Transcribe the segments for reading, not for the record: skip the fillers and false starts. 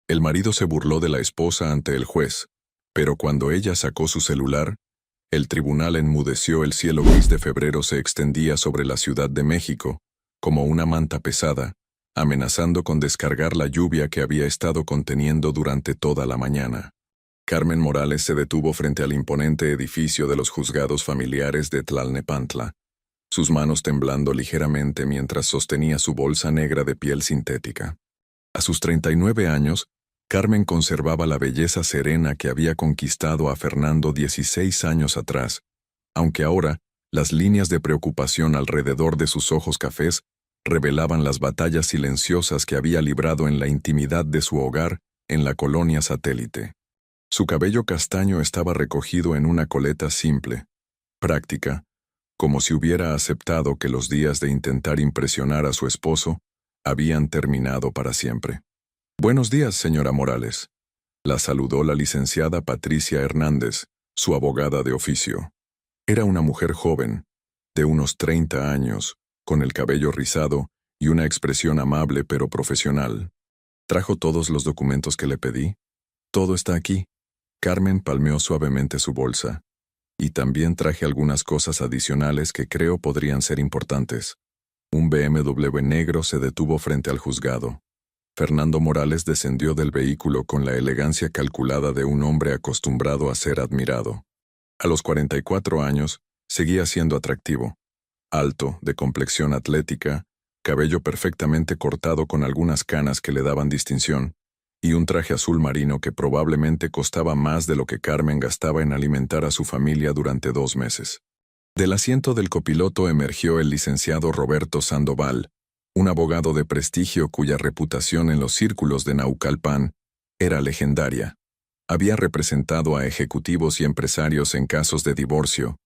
El marido se burló de la esposa ante el juez, pero cuando ella sacó su celular, el tribunal enmudeció. El cielo gris de febrero se extendía sobre la Ciudad de México, como una manta pesada, amenazando con descargar la lluvia que había estado conteniendo durante toda la mañana. Carmen Morales se detuvo frente al imponente edificio de los juzgados familiares de Tlalnepantla, sus manos temblando ligeramente mientras sostenía su bolsa negra de piel sintética. A sus 39 años, Carmen conservaba la belleza serena que había conquistado a Fernando 16 años atrás, aunque ahora las líneas de preocupación alrededor de sus ojos cafés revelaban las batallas silenciosas que había librado en la intimidad de su hogar en la colonia Satélite. Su cabello castaño estaba recogido en una coleta simple, práctica, como si hubiera aceptado que los días de intentar impresionar a su esposo habían terminado para siempre. «Buenos días, señora Morales», la saludó la licenciada Patricia Hernández, su abogada de oficio. Era una mujer joven, de unos 30 años, con el cabello rizado y una expresión amable pero profesional. «¿Trajo todos los documentos que le pedí?» «Todo está aquí». Carmen palmeó suavemente su bolsa. «Y también traje algunas cosas adicionales que creo podrían ser importantes». Un BMW negro se detuvo frente al juzgado. Fernando Morales descendió del vehículo con la elegancia calculada de un hombre acostumbrado a ser admirado. A los 44 años, seguía siendo atractivo. Alto, de complexión atlética, cabello perfectamente cortado con algunas canas que le daban distinción, y un traje azul marino que probablemente costaba más de lo que Carmen gastaba en alimentar a su familia durante 2 meses. Del asiento del copiloto emergió el licenciado Roberto Sandoval, un abogado de prestigio cuya reputación en los círculos de Naucalpan era legendaria. Había representado a ejecutivos y empresarios en casos de divorcio,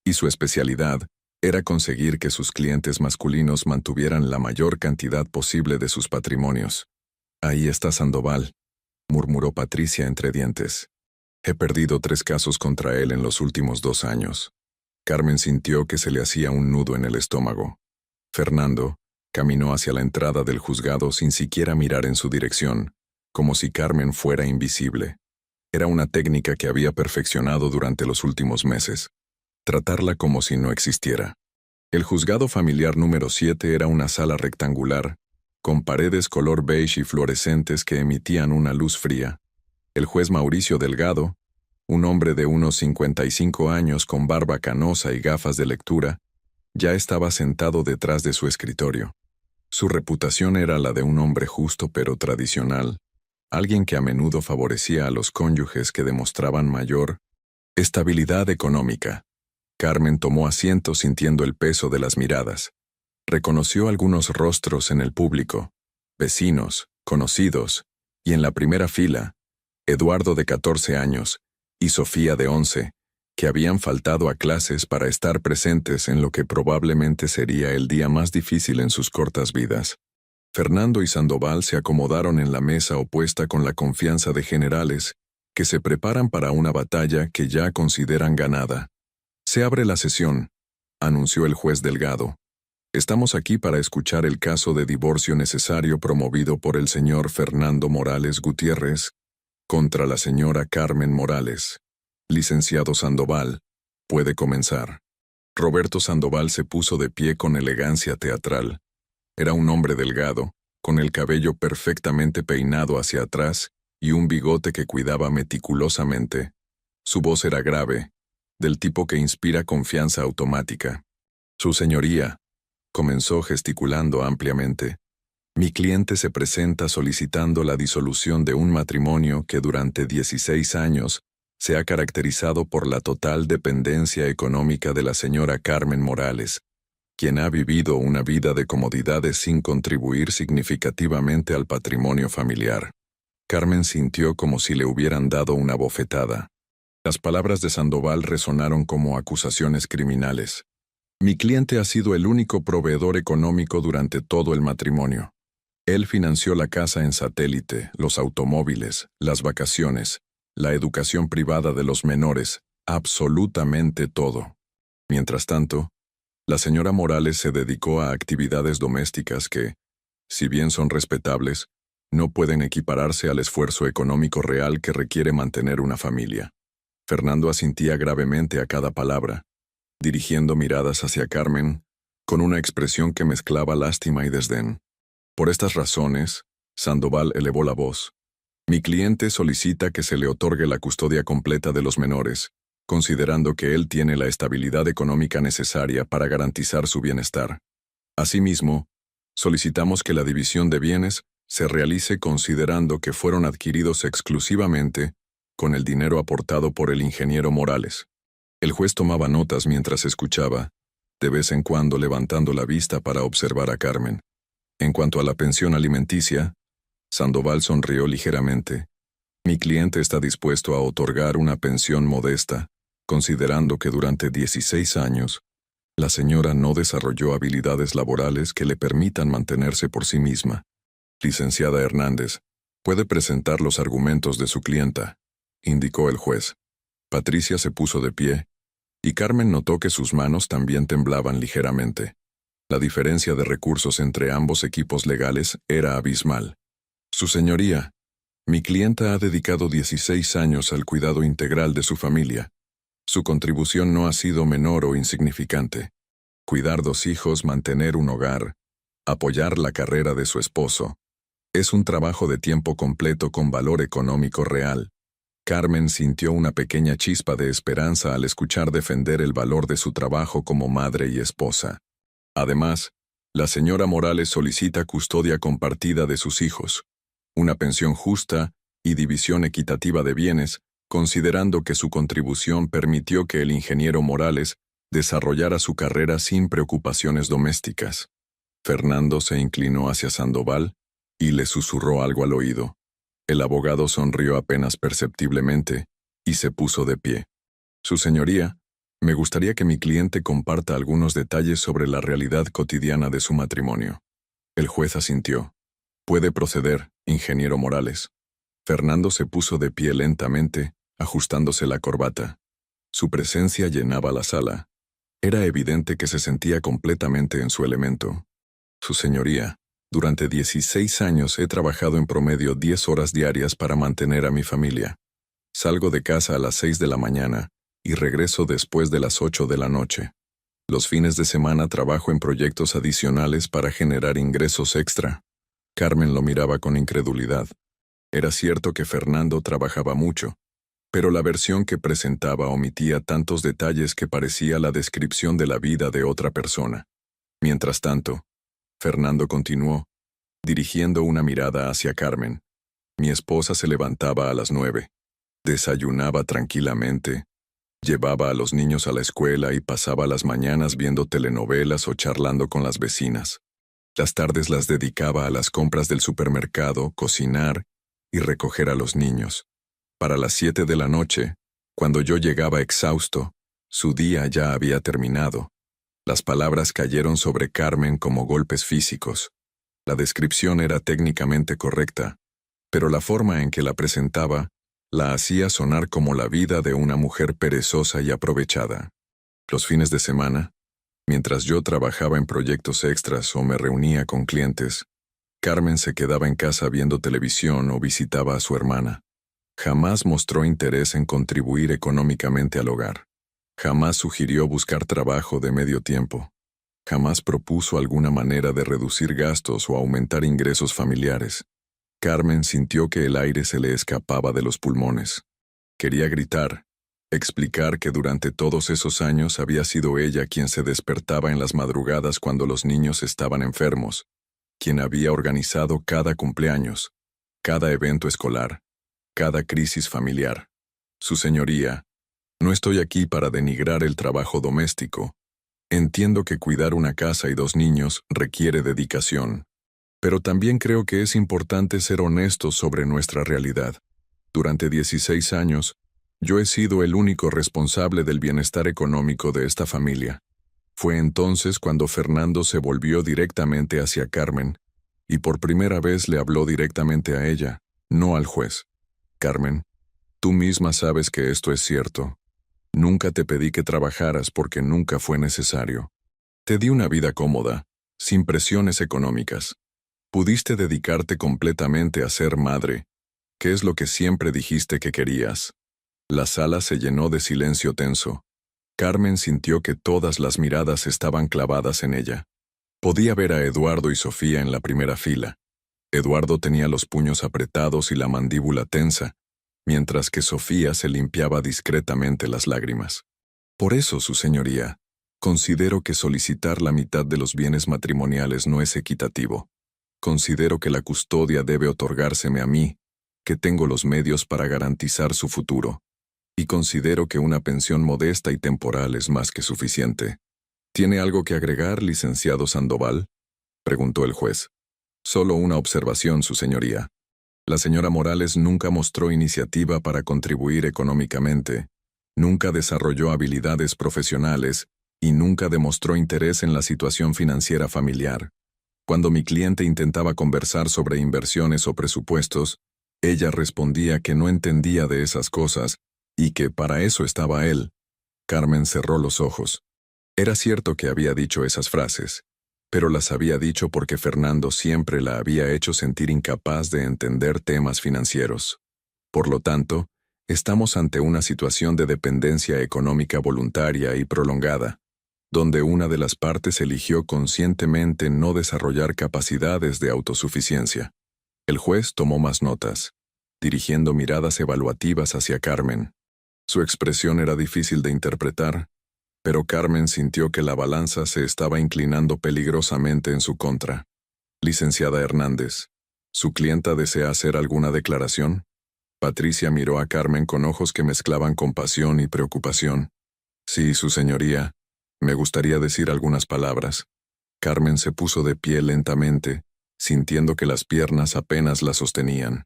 y su especialidad era conseguir que sus clientes masculinos mantuvieran la mayor cantidad posible de sus patrimonios. «Ahí está Sandoval», murmuró Patricia entre dientes. «He perdido 3 casos contra él en los últimos 2 años». Carmen sintió que se le hacía un nudo en el estómago. Fernando caminó hacia la entrada del juzgado sin siquiera mirar en su dirección, como si Carmen fuera invisible. Era una técnica que había perfeccionado durante los últimos meses. Tratarla como si no existiera. El juzgado familiar número 7 era una sala rectangular, con paredes color beige y fluorescentes que emitían una luz fría. El juez Mauricio Delgado, un hombre de unos 55 años con barba canosa y gafas de lectura, ya estaba sentado detrás de su escritorio. Su reputación era la de un hombre justo pero tradicional, alguien que a menudo favorecía a los cónyuges que demostraban mayor estabilidad económica. Carmen tomó asiento sintiendo el peso de las miradas. Reconoció algunos rostros en el público, vecinos, conocidos, y en la primera fila, Eduardo de 14 años y Sofía de 11, que habían faltado a clases para estar presentes en lo que probablemente sería el día más difícil en sus cortas vidas. Fernando y Sandoval se acomodaron en la mesa opuesta con la confianza de generales que se preparan para una batalla que ya consideran ganada. «Se abre la sesión», anunció el juez Delgado. «Estamos aquí para escuchar el caso de divorcio necesario promovido por el señor Fernando Morales Gutiérrez contra la señora Carmen Morales. Licenciado Sandoval, puede comenzar». Roberto Sandoval se puso de pie con elegancia teatral. Era un hombre delgado, con el cabello perfectamente peinado hacia atrás y un bigote que cuidaba meticulosamente. Su voz era grave, del tipo que inspira confianza automática. «Su señoría», comenzó gesticulando ampliamente, «mi cliente se presenta solicitando la disolución de un matrimonio que durante 16 años se ha caracterizado por la total dependencia económica de la señora Carmen Morales, quien ha vivido una vida de comodidades sin contribuir significativamente al patrimonio familiar». Carmen sintió como si le hubieran dado una bofetada. Las palabras de Sandoval resonaron como acusaciones criminales. «Mi cliente ha sido el único proveedor económico durante todo el matrimonio. Él financió la casa en Satélite, los automóviles, las vacaciones, la educación privada de los menores, absolutamente todo. Mientras tanto, la señora Morales se dedicó a actividades domésticas que, si bien son respetables, no pueden equipararse al esfuerzo económico real que requiere mantener una familia. Fernando asintía gravemente a cada palabra, dirigiendo miradas hacia Carmen, con una expresión que mezclaba lástima y desdén. Por estas razones, Sandoval elevó la voz. Mi cliente solicita que se le otorgue la custodia completa de los menores, considerando que él tiene la estabilidad económica necesaria para garantizar su bienestar. Asimismo, solicitamos que la división de bienes se realice considerando que fueron adquiridos exclusivamente con el dinero aportado por el ingeniero Morales. El juez tomaba notas mientras escuchaba, de vez en cuando levantando la vista para observar a Carmen. En cuanto a la pensión alimenticia, Sandoval sonrió ligeramente. Mi cliente está dispuesto a otorgar una pensión modesta, considerando que durante 16 años, la señora no desarrolló habilidades laborales que le permitan mantenerse por sí misma. Licenciada Hernández, puede presentar los argumentos de su clienta, indicó el juez. Patricia se puso de pie, y Carmen notó que sus manos también temblaban ligeramente. La diferencia de recursos entre ambos equipos legales era abismal. Su señoría, mi clienta ha dedicado 16 años al cuidado integral de su familia. Su contribución no ha sido menor o insignificante. Cuidar 2 hijos, mantener un hogar, apoyar la carrera de su esposo. Es un trabajo de tiempo completo con valor económico real. Carmen sintió una pequeña chispa de esperanza al escuchar defender el valor de su trabajo como madre y esposa. Además, la señora Morales solicita custodia compartida de sus hijos, una pensión justa y división equitativa de bienes, considerando que su contribución permitió que el ingeniero Morales desarrollara su carrera sin preocupaciones domésticas. Fernando se inclinó hacia Sandoval y le susurró algo al oído. El abogado sonrió apenas perceptiblemente y se puso de pie. Su señoría, me gustaría que mi cliente comparta algunos detalles sobre la realidad cotidiana de su matrimonio. El juez asintió. Puede proceder, ingeniero Morales. Fernando se puso de pie lentamente, ajustándose la corbata. Su presencia llenaba la sala. Era evidente que se sentía completamente en su elemento. Su señoría, durante 16 años he trabajado en promedio 10 horas diarias para mantener a mi familia. Salgo de casa a las 6 de la mañana y regreso después de las 8 de la noche. Los fines de semana trabajo en proyectos adicionales para generar ingresos extra. Carmen lo miraba con incredulidad. Era cierto que Fernando trabajaba mucho, pero la versión que presentaba omitía tantos detalles que parecía la descripción de la vida de otra persona. Mientras tanto, Fernando continuó, dirigiendo una mirada hacia Carmen. Mi esposa se levantaba a las 9. Desayunaba tranquilamente, llevaba a los niños a la escuela y pasaba las mañanas viendo telenovelas o charlando con las vecinas. Las tardes las dedicaba a las compras del supermercado, cocinar y recoger a los niños. Para las 7 de la noche, cuando yo llegaba exhausto, su día ya había terminado. Las palabras cayeron sobre Carmen como golpes físicos. La descripción era técnicamente correcta, pero la forma en que la presentaba la hacía sonar como la vida de una mujer perezosa y aprovechada. Los fines de semana, mientras yo trabajaba en proyectos extras o me reunía con clientes, Carmen se quedaba en casa viendo televisión o visitaba a su hermana. Jamás mostró interés en contribuir económicamente al hogar. Jamás sugirió buscar trabajo de medio tiempo. Jamás propuso alguna manera de reducir gastos o aumentar ingresos familiares. Carmen sintió que el aire se le escapaba de los pulmones. Quería gritar, explicar que durante todos esos años había sido ella quien se despertaba en las madrugadas cuando los niños estaban enfermos, quien había organizado cada cumpleaños, cada evento escolar, cada crisis familiar. Su señoría, no estoy aquí para denigrar el trabajo doméstico. Entiendo que cuidar una casa y 2 niños requiere dedicación. Pero también creo que es importante ser honestos sobre nuestra realidad. Durante 16 años, yo he sido el único responsable del bienestar económico de esta familia. Fue entonces cuando Fernando se volvió directamente hacia Carmen, y por primera vez le habló directamente a ella, no al juez. Carmen, tú misma sabes que esto es cierto. Nunca te pedí que trabajaras porque nunca fue necesario. Te di una vida cómoda, sin presiones económicas. Pudiste dedicarte completamente a ser madre, que es lo que siempre dijiste que querías. La sala se llenó de silencio tenso. Carmen sintió que todas las miradas estaban clavadas en ella. Podía ver a Eduardo y Sofía en la primera fila. Eduardo tenía los puños apretados y la mandíbula tensa, mientras que Sofía se limpiaba discretamente las lágrimas. Por eso, su señoría, considero que solicitar la mitad de los bienes matrimoniales no es equitativo. Considero que la custodia debe otorgárseme a mí, que tengo los medios para garantizar su futuro. Y considero que una pensión modesta y temporal es más que suficiente. ¿Tiene algo que agregar, licenciado Sandoval?, preguntó el juez. Solo una observación, su señoría. La señora Morales nunca mostró iniciativa para contribuir económicamente, nunca desarrolló habilidades profesionales y nunca demostró interés en la situación financiera familiar. Cuando mi cliente intentaba conversar sobre inversiones o presupuestos, ella respondía que no entendía de esas cosas y que para eso estaba él. Carmen cerró los ojos. Era cierto que había dicho esas frases, pero las había dicho porque Fernando siempre la había hecho sentir incapaz de entender temas financieros. Por lo tanto, estamos ante una situación de dependencia económica voluntaria y prolongada, donde una de las partes eligió conscientemente no desarrollar capacidades de autosuficiencia. El juez tomó más notas, dirigiendo miradas evaluativas hacia Carmen. Su expresión era difícil de interpretar, pero Carmen sintió que la balanza se estaba inclinando peligrosamente en su contra. Licenciada Hernández, ¿su clienta desea hacer alguna declaración? Patricia miró a Carmen con ojos que mezclaban compasión y preocupación. Sí, su señoría. Me gustaría decir algunas palabras. Carmen se puso de pie lentamente, sintiendo que las piernas apenas la sostenían.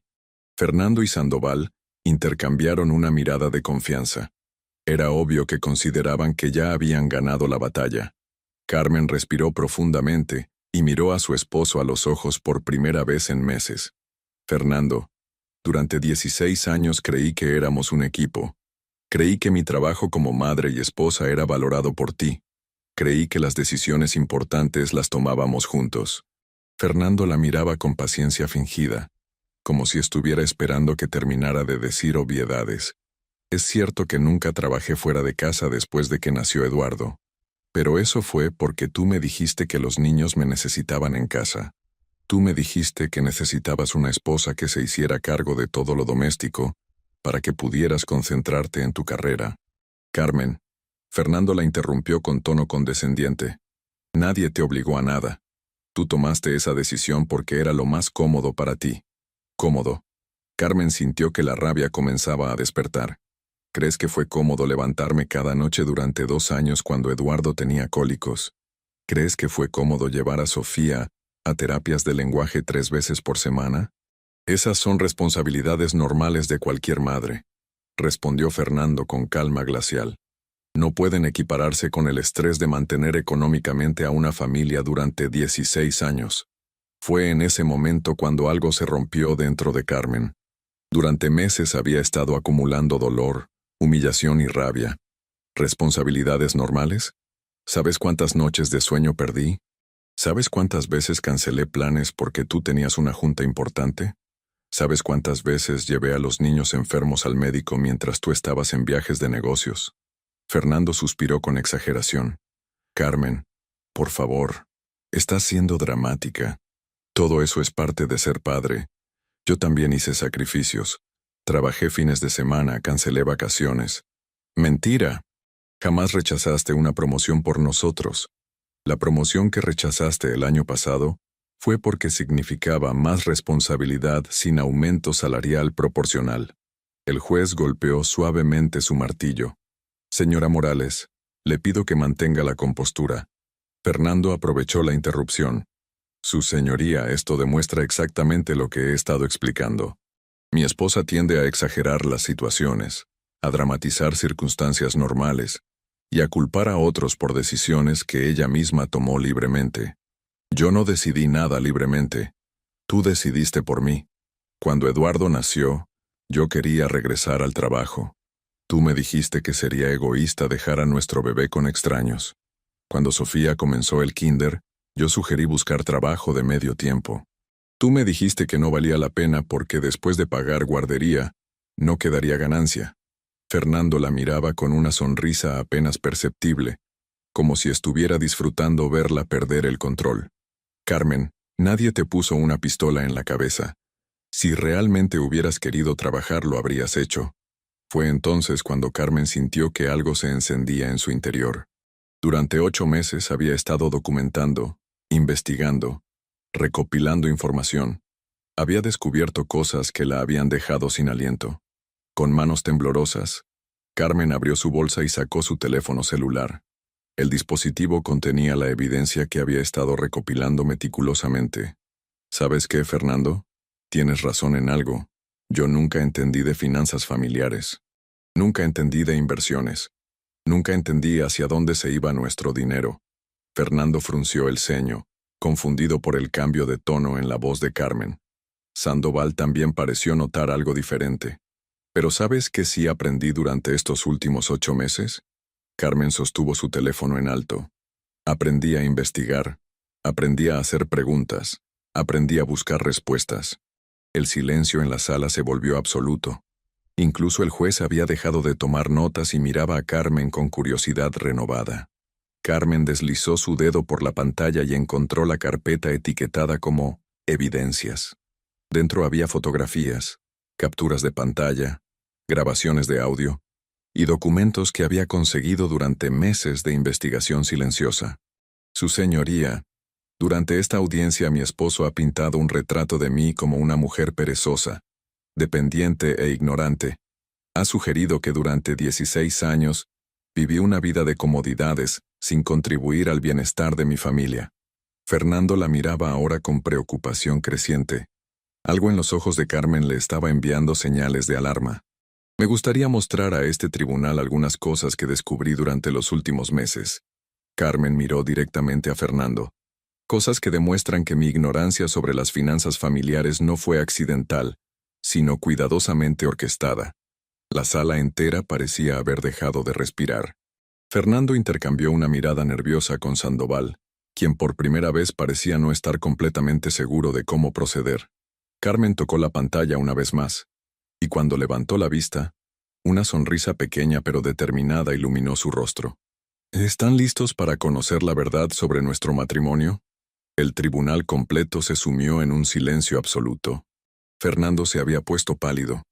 Fernando y Sandoval intercambiaron una mirada de confianza. Era obvio que consideraban que ya habían ganado la batalla. Carmen respiró profundamente y miró a su esposo a los ojos por primera vez en meses. Fernando, durante 16 años creí que éramos un equipo. Creí que mi trabajo como madre y esposa era valorado por ti. Creí que las decisiones importantes las tomábamos juntos. Fernando la miraba con paciencia fingida, como si estuviera esperando que terminara de decir obviedades. Es cierto que nunca trabajé fuera de casa después de que nació Eduardo, pero eso fue porque tú me dijiste que los niños me necesitaban en casa. Tú me dijiste que necesitabas una esposa que se hiciera cargo de todo lo doméstico, para que pudieras concentrarte en tu carrera. Carmen, Fernando la interrumpió con tono condescendiente. Nadie te obligó a nada. Tú tomaste esa decisión porque era lo más cómodo para ti. Cómodo. Carmen sintió que la rabia comenzaba a despertar. ¿Crees que fue cómodo levantarme cada noche durante 2 años cuando Eduardo tenía cólicos? ¿Crees que fue cómodo llevar a Sofía a terapias de lenguaje 3 veces por semana? Esas son responsabilidades normales de cualquier madre, respondió Fernando con calma glacial. No pueden equipararse con el estrés de mantener económicamente a una familia durante 16 años. Fue en ese momento cuando algo se rompió dentro de Carmen. Durante meses había estado acumulando dolor, humillación y rabia. ¿Responsabilidades normales? ¿Sabes cuántas noches de sueño perdí? ¿Sabes cuántas veces cancelé planes porque tú tenías una junta importante? ¿Sabes cuántas veces llevé a los niños enfermos al médico mientras tú estabas en viajes de negocios? Fernando suspiró con exageración. Carmen, por favor, estás siendo dramática. Todo eso es parte de ser padre. Yo también hice sacrificios. Trabajé fines de semana, cancelé vacaciones. Mentira. Jamás rechazaste una promoción por nosotros. La promoción que rechazaste el año pasado fue porque significaba más responsabilidad sin aumento salarial proporcional. El juez golpeó suavemente su martillo. Señora Morales, le pido que mantenga la compostura. Fernando aprovechó la interrupción. Su señoría, esto demuestra exactamente lo que he estado explicando. Mi esposa tiende a exagerar las situaciones, a dramatizar circunstancias normales y a culpar a otros por decisiones que ella misma tomó libremente. Yo no decidí nada libremente. Tú decidiste por mí. Cuando Eduardo nació, yo quería regresar al trabajo. Tú me dijiste que sería egoísta dejar a nuestro bebé con extraños. Cuando Sofía comenzó el kinder, yo sugerí buscar trabajo de medio tiempo. Tú me dijiste que no valía la pena porque después de pagar guardería, no quedaría ganancia. Fernando la miraba con una sonrisa apenas perceptible, como si estuviera disfrutando verla perder el control. Carmen, nadie te puso una pistola en la cabeza. Si realmente hubieras querido trabajar, lo habrías hecho. Fue entonces cuando Carmen sintió que algo se encendía en su interior. Durante 8 meses había estado documentando, investigando, recopilando información. Había descubierto cosas que la habían dejado sin aliento. Con manos temblorosas, Carmen abrió su bolsa y sacó su teléfono celular. El dispositivo contenía la evidencia que había estado recopilando meticulosamente. ¿Sabes qué, Fernando? Tienes razón en algo. Yo nunca entendí de finanzas familiares. Nunca entendí de inversiones. Nunca entendí hacia dónde se iba nuestro dinero. Fernando frunció el ceño, confundido por el cambio de tono en la voz de Carmen. Sandoval también pareció notar algo diferente. ¿Pero sabes qué sí aprendí durante estos últimos 8 meses? Carmen sostuvo su teléfono en alto. Aprendí a investigar. Aprendí a hacer preguntas. Aprendí a buscar respuestas. El silencio en la sala se volvió absoluto. Incluso el juez había dejado de tomar notas y miraba a Carmen con curiosidad renovada. Carmen deslizó su dedo por la pantalla y encontró la carpeta etiquetada como Evidencias. Dentro había fotografías, capturas de pantalla, grabaciones de audio y documentos que había conseguido durante meses de investigación silenciosa. Su señoría, durante esta audiencia mi esposo ha pintado un retrato de mí como una mujer perezosa, dependiente e ignorante. Ha sugerido que durante 16 años viví una vida de comodidades sin contribuir al bienestar de mi familia. Fernando la miraba ahora con preocupación creciente. Algo en los ojos de Carmen le estaba enviando señales de alarma. Me gustaría mostrar a este tribunal algunas cosas que descubrí durante los últimos meses. Carmen miró directamente a Fernando. Cosas que demuestran que mi ignorancia sobre las finanzas familiares no fue accidental, sino cuidadosamente orquestada. La sala entera parecía haber dejado de respirar. Fernando intercambió una mirada nerviosa con Sandoval, quien por primera vez parecía no estar completamente seguro de cómo proceder. Carmen tocó la pantalla una vez más, y cuando levantó la vista, una sonrisa pequeña pero determinada iluminó su rostro. ¿Están listos para conocer la verdad sobre nuestro matrimonio? El tribunal completo se sumió en un silencio absoluto. Fernando se había puesto pálido,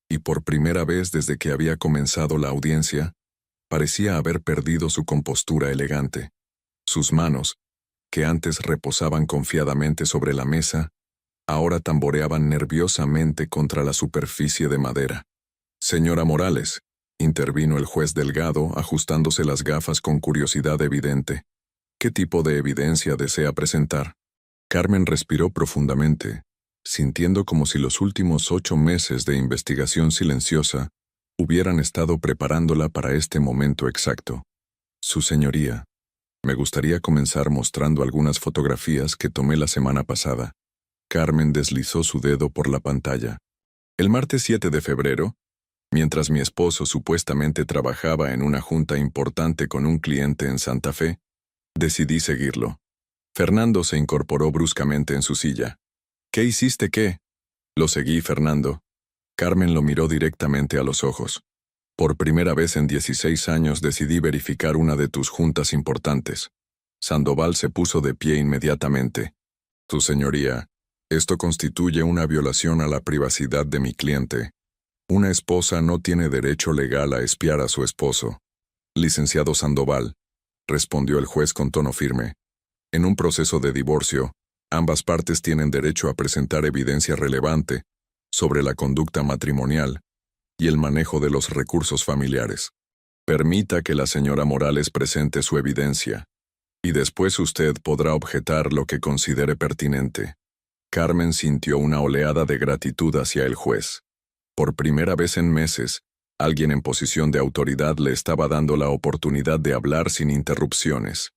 y por primera vez desde que había comenzado la audiencia, parecía haber perdido su compostura elegante. Sus manos, que antes reposaban confiadamente sobre la mesa, ahora tamboreaban nerviosamente contra la superficie de madera. Señora Morales, intervino el juez Delgado, ajustándose las gafas con curiosidad evidente. ¿Qué tipo de evidencia desea presentar? Carmen respiró profundamente, sintiendo como si los últimos 8 meses de investigación silenciosa hubieran estado preparándola para este momento exacto. Su señoría, me gustaría comenzar mostrando algunas fotografías que tomé la semana pasada. Carmen deslizó su dedo por la pantalla. El martes 7 de febrero, mientras mi esposo supuestamente trabajaba en una junta importante con un cliente en Santa Fe, decidí seguirlo. Fernando se incorporó bruscamente en su silla. ¿Qué hiciste qué? Lo seguí, Fernando. Carmen lo miró directamente a los ojos. Por primera vez en 16 años decidí verificar una de tus juntas importantes. Sandoval se puso de pie inmediatamente. Tu señoría, esto constituye una violación a la privacidad de mi cliente. Una esposa no tiene derecho legal a espiar a su esposo. Licenciado Sandoval, respondió el juez con tono firme. En un proceso de divorcio, ambas partes tienen derecho a presentar evidencia relevante sobre la conducta matrimonial y el manejo de los recursos familiares. Permita que la señora Morales presente su evidencia, y después usted podrá objetar lo que considere pertinente. Carmen sintió una oleada de gratitud hacia el juez. Por primera vez en meses, alguien en posición de autoridad le estaba dando la oportunidad de hablar sin interrupciones.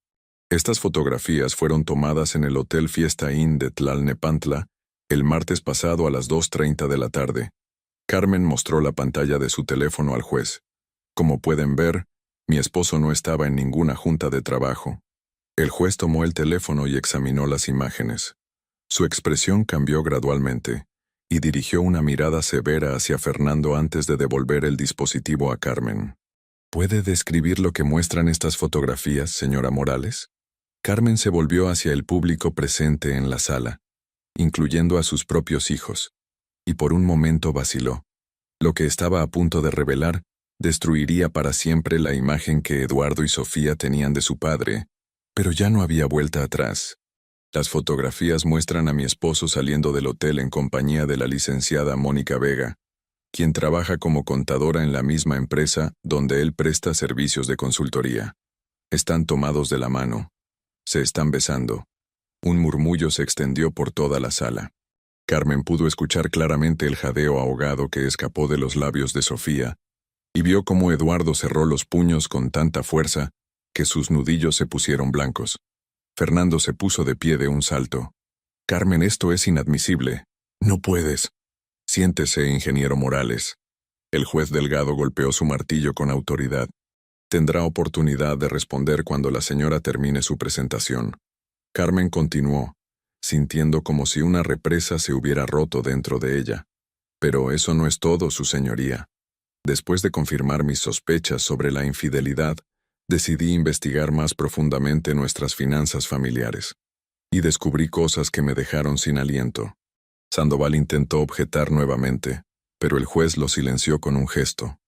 Estas fotografías fueron tomadas en el Hotel Fiesta Inn de Tlalnepantla el martes pasado a las 2:30 de la tarde. Carmen mostró la pantalla de su teléfono al juez. Como pueden ver, mi esposo no estaba en ninguna junta de trabajo. El juez tomó el teléfono y examinó las imágenes. Su expresión cambió gradualmente, y dirigió una mirada severa hacia Fernando antes de devolver el dispositivo a Carmen. ¿Puede describir lo que muestran estas fotografías, señora Morales? Carmen se volvió hacia el público presente en la sala, incluyendo a sus propios hijos, y por un momento vaciló. Lo que estaba a punto de revelar destruiría para siempre la imagen que Eduardo y Sofía tenían de su padre, pero ya no había vuelta atrás. Las fotografías muestran a mi esposo saliendo del hotel en compañía de la licenciada Mónica Vega, quien trabaja como contadora en la misma empresa donde él presta servicios de consultoría. Están tomados de la mano. Se están besando. Un murmullo se extendió por toda la sala. Carmen pudo escuchar claramente el jadeo ahogado que escapó de los labios de Sofía, y vio cómo Eduardo cerró los puños con tanta fuerza que sus nudillos se pusieron blancos. Fernando se puso de pie de un salto. «Carmen, esto es inadmisible. No puedes». «Siéntese, ingeniero Morales». El juez Delgado golpeó su martillo con autoridad. «Tendrá oportunidad de responder cuando la señora termine su presentación». Carmen continuó, sintiendo como si una represa se hubiera roto dentro de ella. «Pero eso no es todo, su señoría. Después de confirmar mis sospechas sobre la infidelidad, decidí investigar más profundamente nuestras finanzas familiares. Y descubrí cosas que me dejaron sin aliento». Sandoval intentó objetar nuevamente, pero el juez lo silenció con un gesto.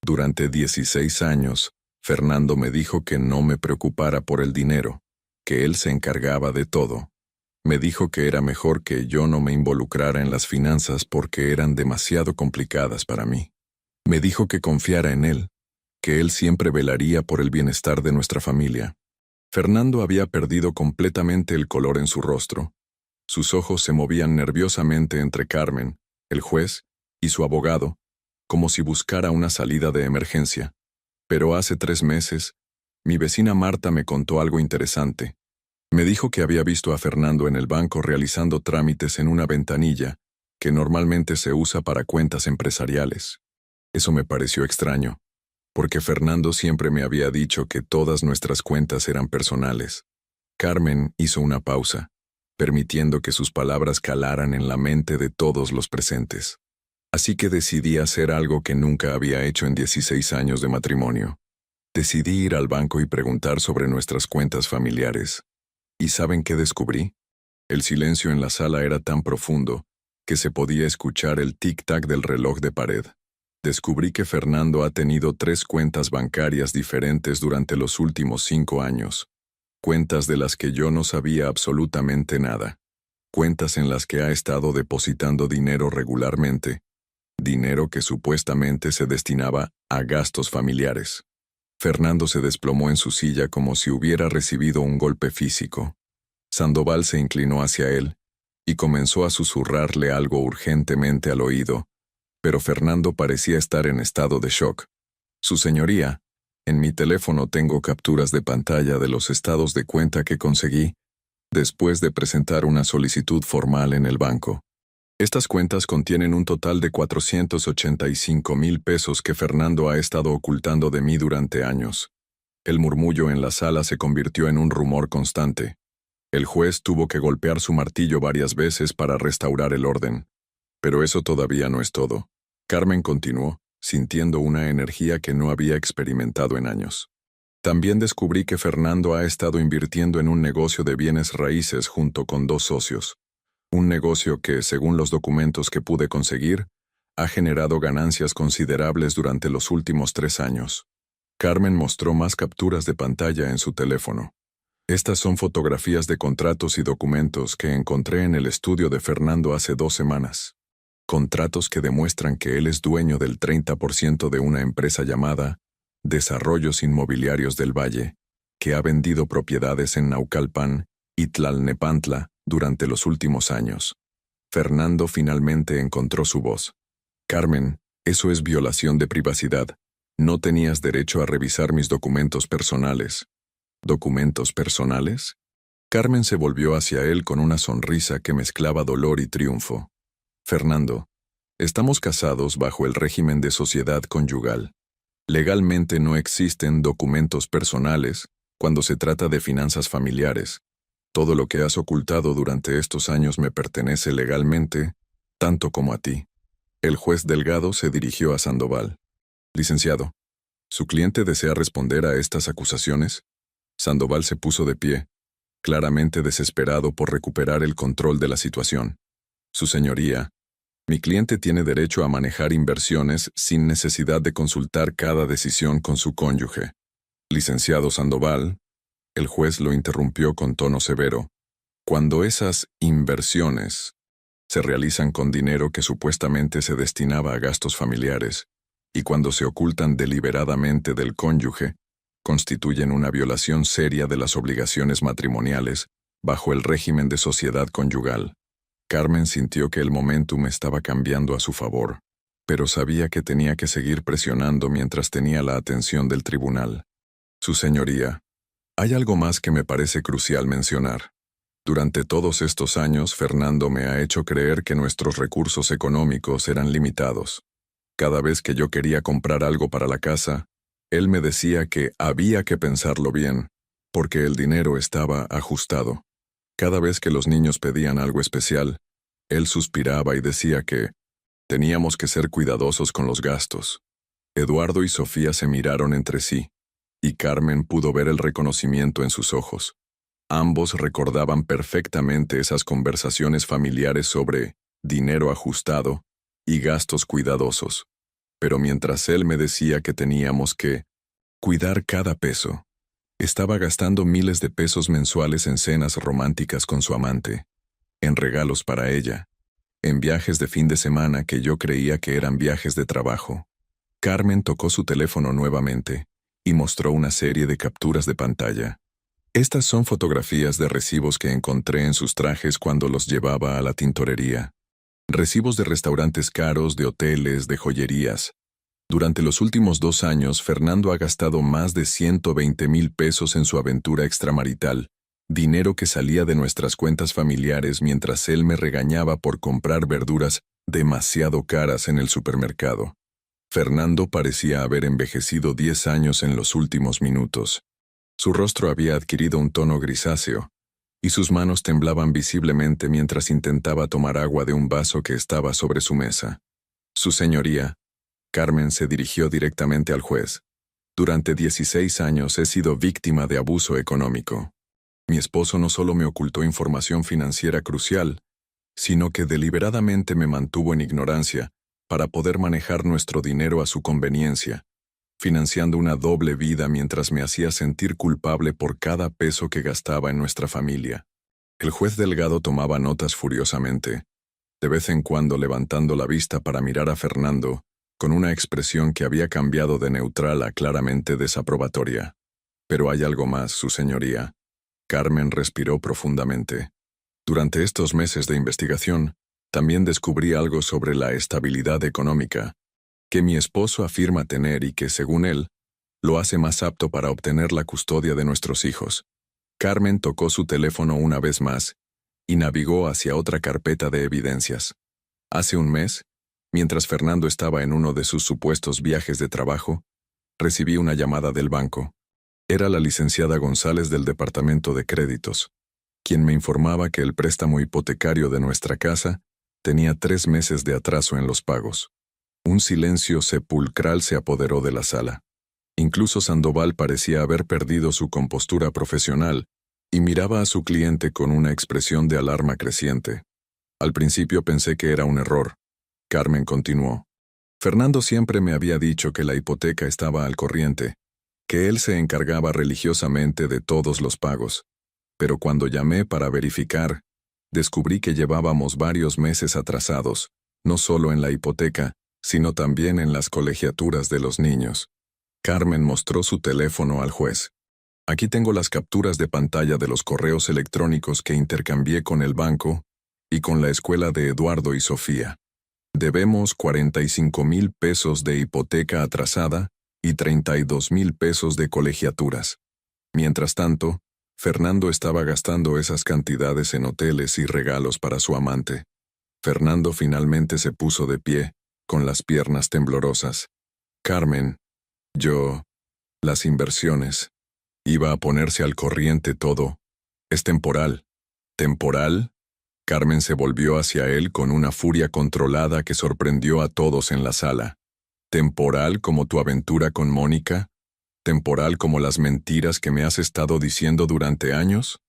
«Durante 16 años, Fernando me dijo que no me preocupara por el dinero, que él se encargaba de todo. Me dijo que era mejor que yo no me involucrara en las finanzas porque eran demasiado complicadas para mí. Me dijo que confiara en él, que él siempre velaría por el bienestar de nuestra familia». Fernando había perdido completamente el color en su rostro. Sus ojos se movían nerviosamente entre Carmen, el juez, y su abogado, como si buscara una salida de emergencia. Pero hace 3 meses, mi vecina Marta me contó algo interesante. Me dijo que había visto a Fernando en el banco realizando trámites en una ventanilla que normalmente se usa para cuentas empresariales. Eso me pareció extraño, porque Fernando siempre me había dicho que todas nuestras cuentas eran personales. Carmen hizo una pausa, permitiendo que sus palabras calaran en la mente de todos los presentes. Así que decidí hacer algo que nunca había hecho en 16 años de matrimonio. Decidí ir al banco y preguntar sobre nuestras cuentas familiares. ¿Y saben qué descubrí? El silencio en la sala era tan profundo que se podía escuchar el tic-tac del reloj de pared. Descubrí que Fernando ha tenido 3 cuentas bancarias diferentes durante los últimos 5 años. Cuentas de las que yo no sabía absolutamente nada. Cuentas en las que ha estado depositando dinero regularmente. Dinero que supuestamente se destinaba a gastos familiares. Fernando se desplomó en su silla como si hubiera recibido un golpe físico. Sandoval se inclinó hacia él y comenzó a susurrarle algo urgentemente al oído, pero Fernando parecía estar en estado de shock. «Su señoría, en mi teléfono tengo capturas de pantalla de los estados de cuenta que conseguí después de presentar una solicitud formal en el banco. Estas cuentas contienen un total de 485,000 pesos que Fernando ha estado ocultando de mí durante años». El murmullo en la sala se convirtió en un rumor constante. El juez tuvo que golpear su martillo varias veces para restaurar el orden. Pero eso todavía no es todo. Carmen continuó, sintiendo una energía que no había experimentado en años. «También descubrí que Fernando ha estado invirtiendo en un negocio de bienes raíces junto con 2 socios. Un negocio que, según los documentos que pude conseguir, ha generado ganancias considerables durante los últimos 3 años. Carmen mostró más capturas de pantalla en su teléfono. «Estas son fotografías de contratos y documentos que encontré en el estudio de Fernando hace 2 semanas. Contratos que demuestran que él es dueño del 30% de una empresa llamada Desarrollos Inmobiliarios del Valle, que ha vendido propiedades en Naucalpan y Tlalnepantla durante los últimos años». Fernando finalmente encontró su voz. «Carmen, eso es violación de privacidad. No tenías derecho a revisar mis documentos personales». «¿Documentos personales?». Carmen se volvió hacia él con una sonrisa que mezclaba dolor y triunfo. «Fernando, estamos casados bajo el régimen de sociedad conyugal. Legalmente no existen documentos personales cuando se trata de finanzas familiares. Todo lo que has ocultado durante estos años me pertenece legalmente, tanto como a ti. El juez Delgado se dirigió a Sandoval. Licenciado, ¿su cliente desea responder a estas acusaciones? Sandoval se puso de pie, claramente desesperado por recuperar el control de la situación. Su señoría, mi cliente tiene derecho a manejar inversiones sin necesidad de consultar cada decisión con su cónyuge. Licenciado Sandoval, el juez lo interrumpió con tono severo. Cuando esas inversiones se realizan con dinero que supuestamente se destinaba a gastos familiares, y cuando se ocultan deliberadamente del cónyuge, constituyen una violación seria de las obligaciones matrimoniales bajo el régimen de sociedad conyugal. Carmen sintió que el momentum estaba cambiando a su favor, pero sabía que tenía que seguir presionando mientras tenía la atención del tribunal. Su señoría, hay algo más que me parece crucial mencionar. Durante todos estos años, Fernando me ha hecho creer que nuestros recursos económicos eran limitados. Cada vez que yo quería comprar algo para la casa, él me decía que había que pensarlo bien, porque el dinero estaba ajustado. Cada vez que los niños pedían algo especial, él suspiraba y decía que teníamos que ser cuidadosos con los gastos. Eduardo y Sofía se miraron entre sí, y Carmen pudo ver el reconocimiento en sus ojos. Ambos recordaban perfectamente esas conversaciones familiares sobre dinero ajustado y gastos cuidadosos. Pero mientras él me decía que teníamos que cuidar cada peso, estaba gastando miles de pesos mensuales en cenas románticas con su amante, en regalos para ella, en viajes de fin de semana que yo creía que eran viajes de trabajo. Carmen tocó su teléfono nuevamente y mostró una serie de capturas de pantalla. Estas son fotografías de recibos que encontré en sus trajes cuando los llevaba a la tintorería. Recibos de restaurantes caros, de hoteles, de joyerías. Durante los últimos 2 años, Fernando ha gastado más de 120,000 pesos en su aventura extramarital, dinero que salía de nuestras cuentas familiares mientras él me regañaba por comprar verduras demasiado caras en el supermercado. Fernando parecía haber envejecido 10 años en los últimos minutos. Su rostro había adquirido un tono grisáceo, y sus manos temblaban visiblemente mientras intentaba tomar agua de un vaso que estaba sobre su mesa. Su señoría, Carmen se dirigió directamente al juez. Durante 16 años he sido víctima de abuso económico. Mi esposo no solo me ocultó información financiera crucial, sino que deliberadamente me mantuvo en ignorancia para poder manejar nuestro dinero a su conveniencia, financiando una doble vida mientras me hacía sentir culpable por cada peso que gastaba en nuestra familia. El juez Delgado tomaba notas furiosamente, de vez en cuando levantando la vista para mirar a Fernando, con una expresión que había cambiado de neutral a claramente desaprobatoria. Pero hay algo más, su señoría. Carmen respiró profundamente. Durante estos meses de investigación, también descubrí algo sobre la estabilidad económica, que mi esposo afirma tener y que, según él, lo hace más apto para obtener la custodia de nuestros hijos. Carmen tocó su teléfono una vez más y navegó hacia otra carpeta de evidencias. Hace un mes, mientras Fernando estaba en uno de sus supuestos viajes de trabajo, recibí una llamada del banco. Era la licenciada González del Departamento de Créditos, quien me informaba que el préstamo hipotecario de nuestra casa tenía 3 meses de atraso en los pagos. Un silencio sepulcral se apoderó de la sala. Incluso Sandoval parecía haber perdido su compostura profesional y miraba a su cliente con una expresión de alarma creciente. Al principio pensé que era un error. Carmen continuó. Fernando siempre me había dicho que la hipoteca estaba al corriente, que él se encargaba religiosamente de todos los pagos. Pero cuando llamé para verificar, descubrí que llevábamos varios meses atrasados, no solo en la hipoteca, sino también en las colegiaturas de los niños. Carmen mostró su teléfono al juez. Aquí tengo las capturas de pantalla de los correos electrónicos que intercambié con el banco y con la escuela de Eduardo y Sofía. Debemos 45,000 pesos de hipoteca atrasada y 32,000 pesos de colegiaturas. Mientras tanto, Fernando estaba gastando esas cantidades en hoteles y regalos para su amante. Fernando finalmente se puso de pie, con las piernas temblorosas. Carmen, las inversiones. Iba a ponerse al corriente todo. Es temporal. ¿Temporal? Carmen se volvió hacia él con una furia controlada que sorprendió a todos en la sala. ¿Temporal como tu aventura con Mónica? ¿Temporal como las mentiras que me has estado diciendo durante años?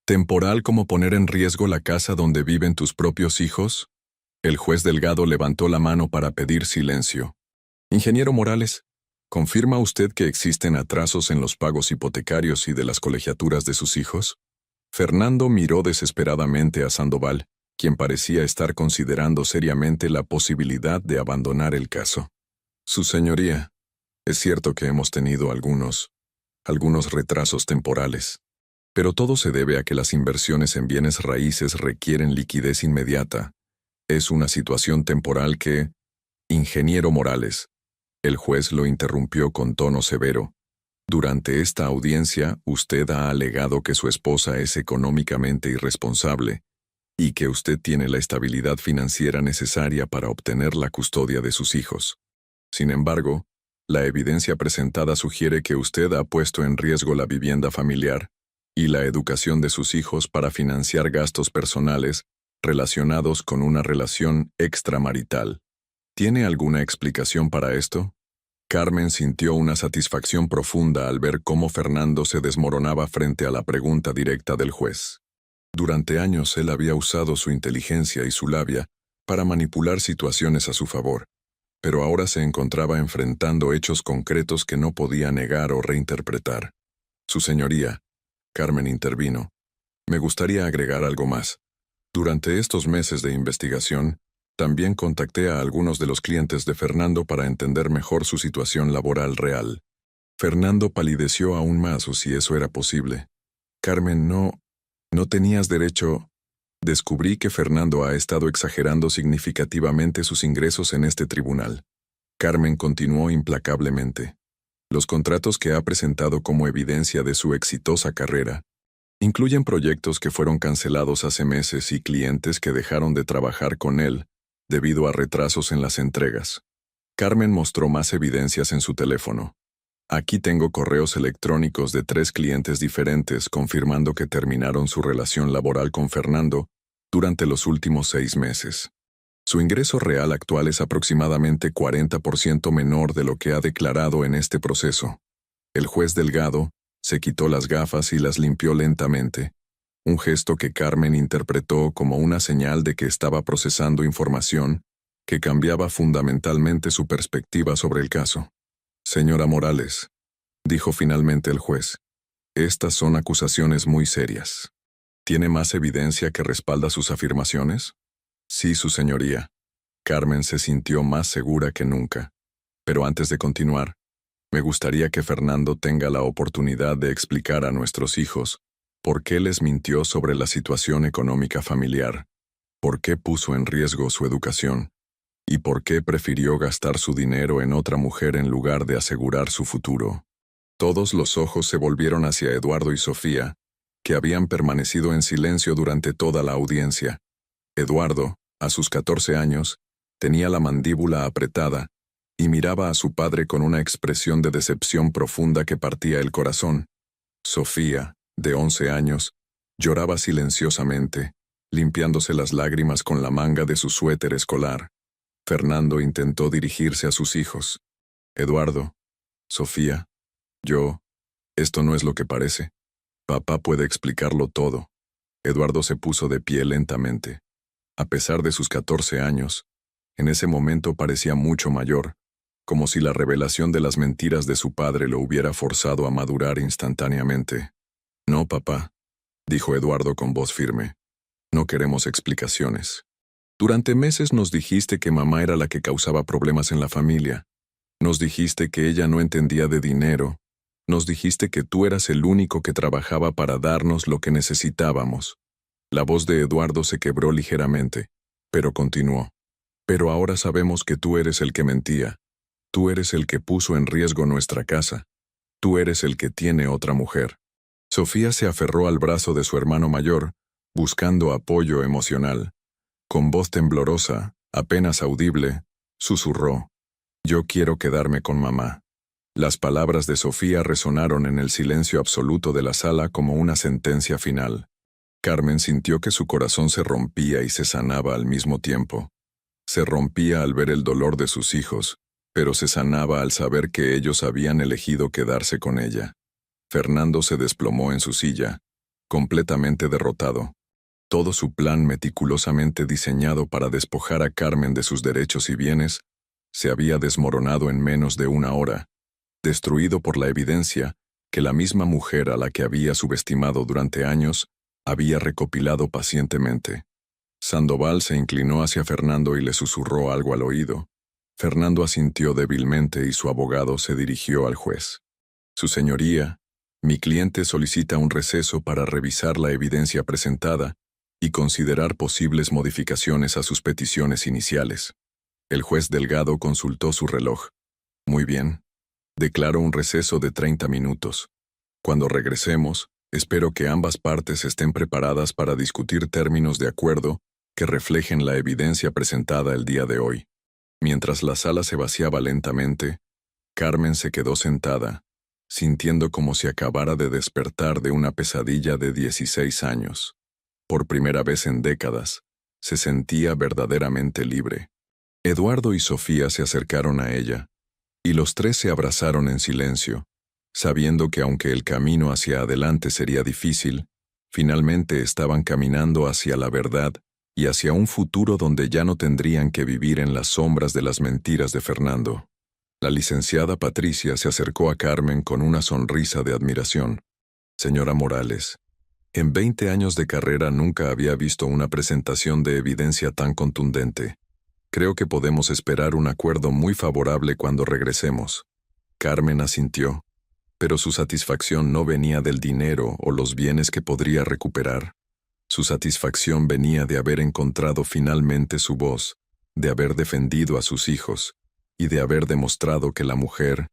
¿Temporal como poner en riesgo la casa donde viven tus propios hijos? El juez Delgado levantó la mano para pedir silencio. Ingeniero Morales, ¿confirma usted que existen atrasos en los pagos hipotecarios y de las colegiaturas de sus hijos? Fernando miró desesperadamente a Sandoval, quien parecía estar considerando seriamente la posibilidad de abandonar el caso. Su señoría, es cierto que hemos tenido algunos retrasos temporales, pero todo se debe a que las inversiones en bienes raíces requieren liquidez inmediata. Es una situación temporal que... Ingeniero Morales, el juez lo interrumpió con tono severo. Durante esta audiencia, usted ha alegado que su esposa es económicamente irresponsable y que usted tiene la estabilidad financiera necesaria para obtener la custodia de sus hijos. Sin embargo, la evidencia presentada sugiere que usted ha puesto en riesgo la vivienda familiar y la educación de sus hijos para financiar gastos personales relacionados con una relación extramarital. ¿Tiene alguna explicación para esto? Carmen sintió una satisfacción profunda al ver cómo Fernando se desmoronaba frente a la pregunta directa del juez. Durante años él había usado su inteligencia y su labia para manipular situaciones a su favor, pero ahora se encontraba enfrentando hechos concretos que no podía negar o reinterpretar. Su señoría, Carmen intervino. Me gustaría agregar algo más. Durante estos meses de investigación, también contacté a algunos de los clientes de Fernando para entender mejor su situación laboral real. Fernando palideció aún más, o si eso era posible. Carmen, no tenías derecho. Descubrí que Fernando ha estado exagerando significativamente sus ingresos en este tribunal. Carmen continuó implacablemente. Los contratos que ha presentado como evidencia de su exitosa carrera incluyen proyectos que fueron cancelados hace meses y clientes que dejaron de trabajar con él debido a retrasos en las entregas. Carmen mostró más evidencias en su teléfono. Aquí tengo correos electrónicos de 3 clientes diferentes confirmando que terminaron su relación laboral con Fernando durante los últimos 6 meses. Su ingreso real actual es aproximadamente 40% menor de lo que ha declarado en este proceso. El juez Delgado se quitó las gafas y las limpió lentamente, un gesto que Carmen interpretó como una señal de que estaba procesando información que cambiaba fundamentalmente su perspectiva sobre el caso. Señora Morales, dijo finalmente el juez, estas son acusaciones muy serias. ¿Tiene más evidencia que respalda sus afirmaciones? Sí, su señoría. Carmen se sintió más segura que nunca. Pero antes de continuar, me gustaría que Fernando tenga la oportunidad de explicar a nuestros hijos por qué les mintió sobre la situación económica familiar, por qué puso en riesgo su educación y por qué prefirió gastar su dinero en otra mujer en lugar de asegurar su futuro. Todos los ojos se volvieron hacia Eduardo y Sofía, que habían permanecido en silencio durante toda la audiencia. Eduardo, a sus 14 años, tenía la mandíbula apretada y miraba a su padre con una expresión de decepción profunda que partía el corazón. Sofía, de 11 años, lloraba silenciosamente, limpiándose las lágrimas con la manga de su suéter escolar. Fernando intentó dirigirse a sus hijos. Eduardo, Sofía, esto no es lo que parece. Papá puede explicarlo todo. Eduardo se puso de pie lentamente. A pesar de sus 14 años, en ese momento parecía mucho mayor, como si la revelación de las mentiras de su padre lo hubiera forzado a madurar instantáneamente. No, papá, dijo Eduardo con voz firme. No queremos explicaciones. Durante meses nos dijiste que mamá era la que causaba problemas en la familia. Nos dijiste que ella no entendía de dinero. Nos dijiste que tú eras el único que trabajaba para darnos lo que necesitábamos. La voz de Eduardo se quebró ligeramente, pero continuó. Pero ahora sabemos que tú eres el que mentía. Tú eres el que puso en riesgo nuestra casa. Tú eres el que tiene otra mujer. Sofía se aferró al brazo de su hermano mayor, buscando apoyo emocional. Con voz temblorosa, apenas audible, susurró: «Yo quiero quedarme con mamá». Las palabras de Sofía resonaron en el silencio absoluto de la sala como una sentencia final. Carmen sintió que su corazón se rompía y se sanaba al mismo tiempo. Se rompía al ver el dolor de sus hijos, pero se sanaba al saber que ellos habían elegido quedarse con ella. Fernando se desplomó en su silla, completamente derrotado. Todo su plan meticulosamente diseñado para despojar a Carmen de sus derechos y bienes se había desmoronado en menos de una hora, destruido por la evidencia que la misma mujer a la que había subestimado durante años había recopilado pacientemente. Sandoval se inclinó hacia Fernando y le susurró algo al oído. Fernando asintió débilmente y su abogado se dirigió al juez. Su señoría, mi cliente solicita un receso para revisar la evidencia presentada y considerar posibles modificaciones a sus peticiones iniciales. El juez Delgado consultó su reloj. Muy bien. Declaro un receso de 30 minutos. Cuando regresemos, espero que ambas partes estén preparadas para discutir términos de acuerdo que reflejen la evidencia presentada el día de hoy. Mientras la sala se vaciaba lentamente, Carmen se quedó sentada, sintiendo como si acabara de despertar de una pesadilla de 16 años. Por primera vez en décadas, se sentía verdaderamente libre. Eduardo y Sofía se acercaron a ella, y los tres se abrazaron en silencio, sabiendo que aunque el camino hacia adelante sería difícil, finalmente estaban caminando hacia la verdad y hacia un futuro donde ya no tendrían que vivir en las sombras de las mentiras de Fernando. La licenciada Patricia se acercó a Carmen con una sonrisa de admiración. Señora Morales, en 20 años de carrera nunca había visto una presentación de evidencia tan contundente. Creo que podemos esperar un acuerdo muy favorable cuando regresemos. Carmen asintió, pero su satisfacción no venía del dinero o los bienes que podría recuperar. Su satisfacción venía de haber encontrado finalmente su voz, de haber defendido a sus hijos, y de haber demostrado que la mujer,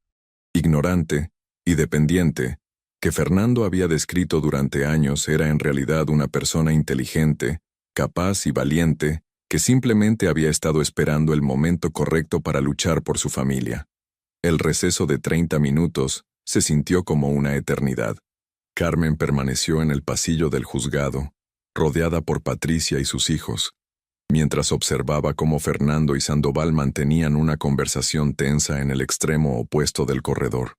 ignorante y dependiente, que Fernando había descrito durante años era en realidad una persona inteligente, capaz y valiente, que simplemente había estado esperando el momento correcto para luchar por su familia. El receso de 30 minutos se sintió como una eternidad. Carmen permaneció en el pasillo del juzgado, rodeada por Patricia y sus hijos, mientras observaba cómo Fernando y Sandoval mantenían una conversación tensa en el extremo opuesto del corredor.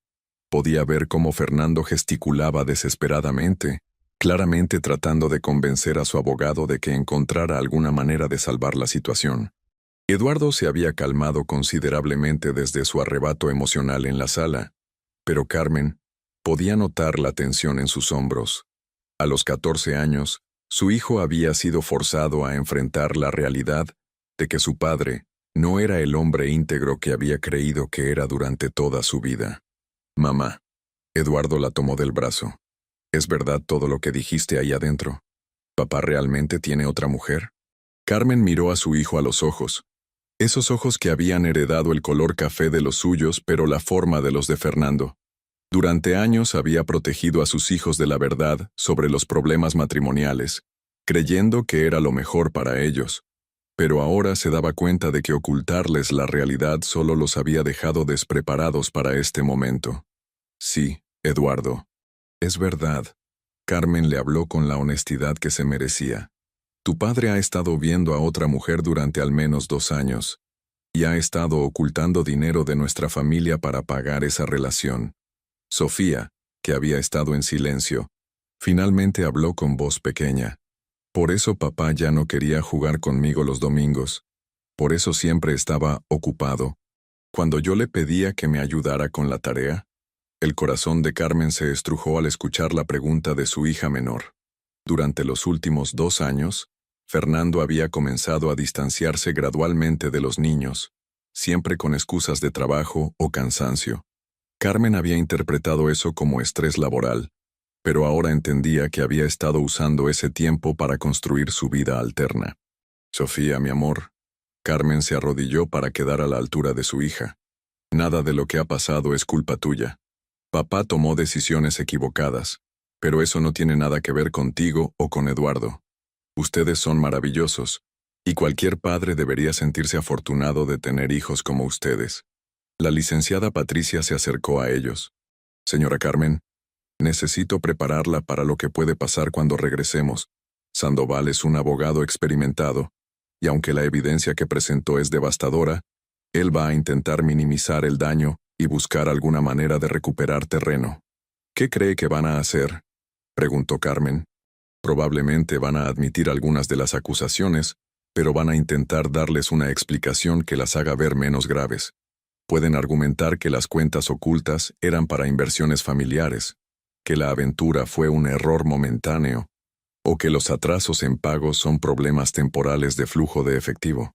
Podía ver cómo Fernando gesticulaba desesperadamente, claramente tratando de convencer a su abogado de que encontrara alguna manera de salvar la situación. Eduardo se había calmado considerablemente desde su arrebato emocional en la sala, pero Carmen podía notar la tensión en sus hombros. A los 14 años, su hijo había sido forzado a enfrentar la realidad de que su padre no era el hombre íntegro que había creído que era durante toda su vida. Mamá. Eduardo la tomó del brazo. ¿Es verdad todo lo que dijiste ahí adentro? ¿Papá realmente tiene otra mujer? Carmen miró a su hijo a los ojos. Esos ojos que habían heredado el color café de los suyos, pero la forma de los de Fernando. Durante años había protegido a sus hijos de la verdad sobre los problemas matrimoniales, creyendo que era lo mejor para ellos. Pero ahora se daba cuenta de que ocultarles la realidad solo los había dejado despreparados para este momento. Sí, Eduardo. Es verdad. Carmen le habló con la honestidad que se merecía. Tu padre ha estado viendo a otra mujer durante al menos 2 años, y ha estado ocultando dinero de nuestra familia para pagar esa relación. Sofía, que había estado en silencio, finalmente habló con voz pequeña. Por eso papá ya no quería jugar conmigo los domingos. Por eso siempre estaba ocupado. Cuando yo le pedía que me ayudara con la tarea, el corazón de Carmen se estrujó al escuchar la pregunta de su hija menor. Durante los últimos 2 años, Fernando había comenzado a distanciarse gradualmente de los niños, siempre con excusas de trabajo o cansancio. Carmen había interpretado eso como estrés laboral, pero ahora entendía que había estado usando ese tiempo para construir su vida alterna. Sofía, mi amor. Carmen se arrodilló para quedar a la altura de su hija. Nada de lo que ha pasado es culpa tuya. Papá tomó decisiones equivocadas, pero eso no tiene nada que ver contigo o con Eduardo. Ustedes son maravillosos, y cualquier padre debería sentirse afortunado de tener hijos como ustedes. La licenciada Patricia se acercó a ellos. Señora Carmen, necesito prepararla para lo que puede pasar cuando regresemos. Sandoval es un abogado experimentado, y aunque la evidencia que presentó es devastadora, él va a intentar minimizar el daño y buscar alguna manera de recuperar terreno. ¿Qué cree que van a hacer?, preguntó Carmen. Probablemente van a admitir algunas de las acusaciones, pero van a intentar darles una explicación que las haga ver menos graves. Pueden argumentar que las cuentas ocultas eran para inversiones familiares, que la aventura fue un error momentáneo, o que los atrasos en pagos son problemas temporales de flujo de efectivo.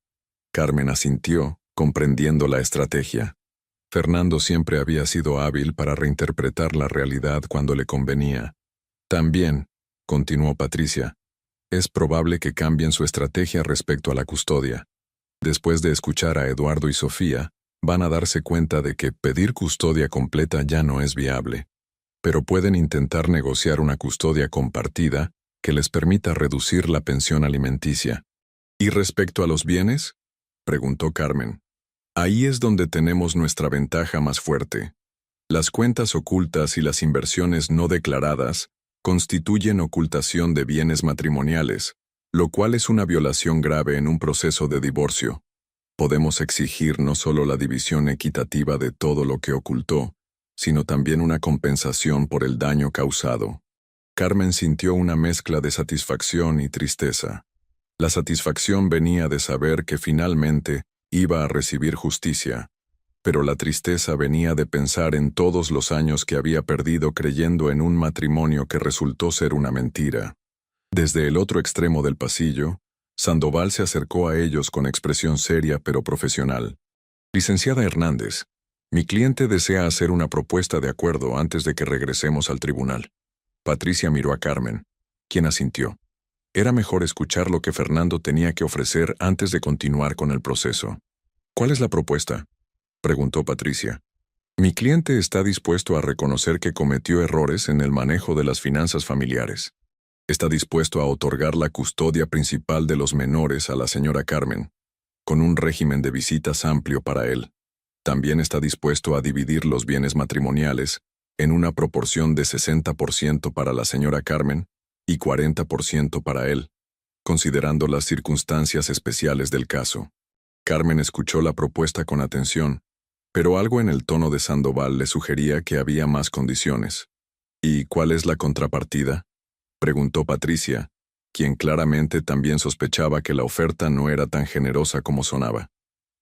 Carmen asintió, comprendiendo la estrategia. Fernando siempre había sido hábil para reinterpretar la realidad cuando le convenía. También, continuó Patricia, es probable que cambien su estrategia respecto a la custodia. Después de escuchar a Eduardo y Sofía, van a darse cuenta de que pedir custodia completa ya no es viable. Pero pueden intentar negociar una custodia compartida que les permita reducir la pensión alimenticia. ¿Y respecto a los bienes?, preguntó Carmen. Ahí es donde tenemos nuestra ventaja más fuerte. Las cuentas ocultas y las inversiones no declaradas constituyen ocultación de bienes matrimoniales, lo cual es una violación grave en un proceso de divorcio. Podemos exigir no solo la división equitativa de todo lo que ocultó, sino también una compensación por el daño causado. Carmen sintió una mezcla de satisfacción y tristeza. La satisfacción venía de saber que finalmente iba a recibir justicia, pero la tristeza venía de pensar en todos los años que había perdido creyendo en un matrimonio que resultó ser una mentira. Desde el otro extremo del pasillo, Sandoval se acercó a ellos con expresión seria pero profesional. Licenciada Hernández, mi cliente desea hacer una propuesta de acuerdo antes de que regresemos al tribunal. Patricia miró a Carmen, quien asintió. Era mejor escuchar lo que Fernando tenía que ofrecer antes de continuar con el proceso. ¿Cuál es la propuesta?, preguntó Patricia. Mi cliente está dispuesto a reconocer que cometió errores en el manejo de las finanzas familiares. Está dispuesto a otorgar la custodia principal de los menores a la señora Carmen, con un régimen de visitas amplio para él. También está dispuesto a dividir los bienes matrimoniales en una proporción de 60% para la señora Carmen y 40% para él, considerando las circunstancias especiales del caso. Carmen escuchó la propuesta con atención, pero algo en el tono de Sandoval le sugería que había más condiciones. ¿Y cuál es la contrapartida?, preguntó Patricia, quien claramente también sospechaba que la oferta no era tan generosa como sonaba.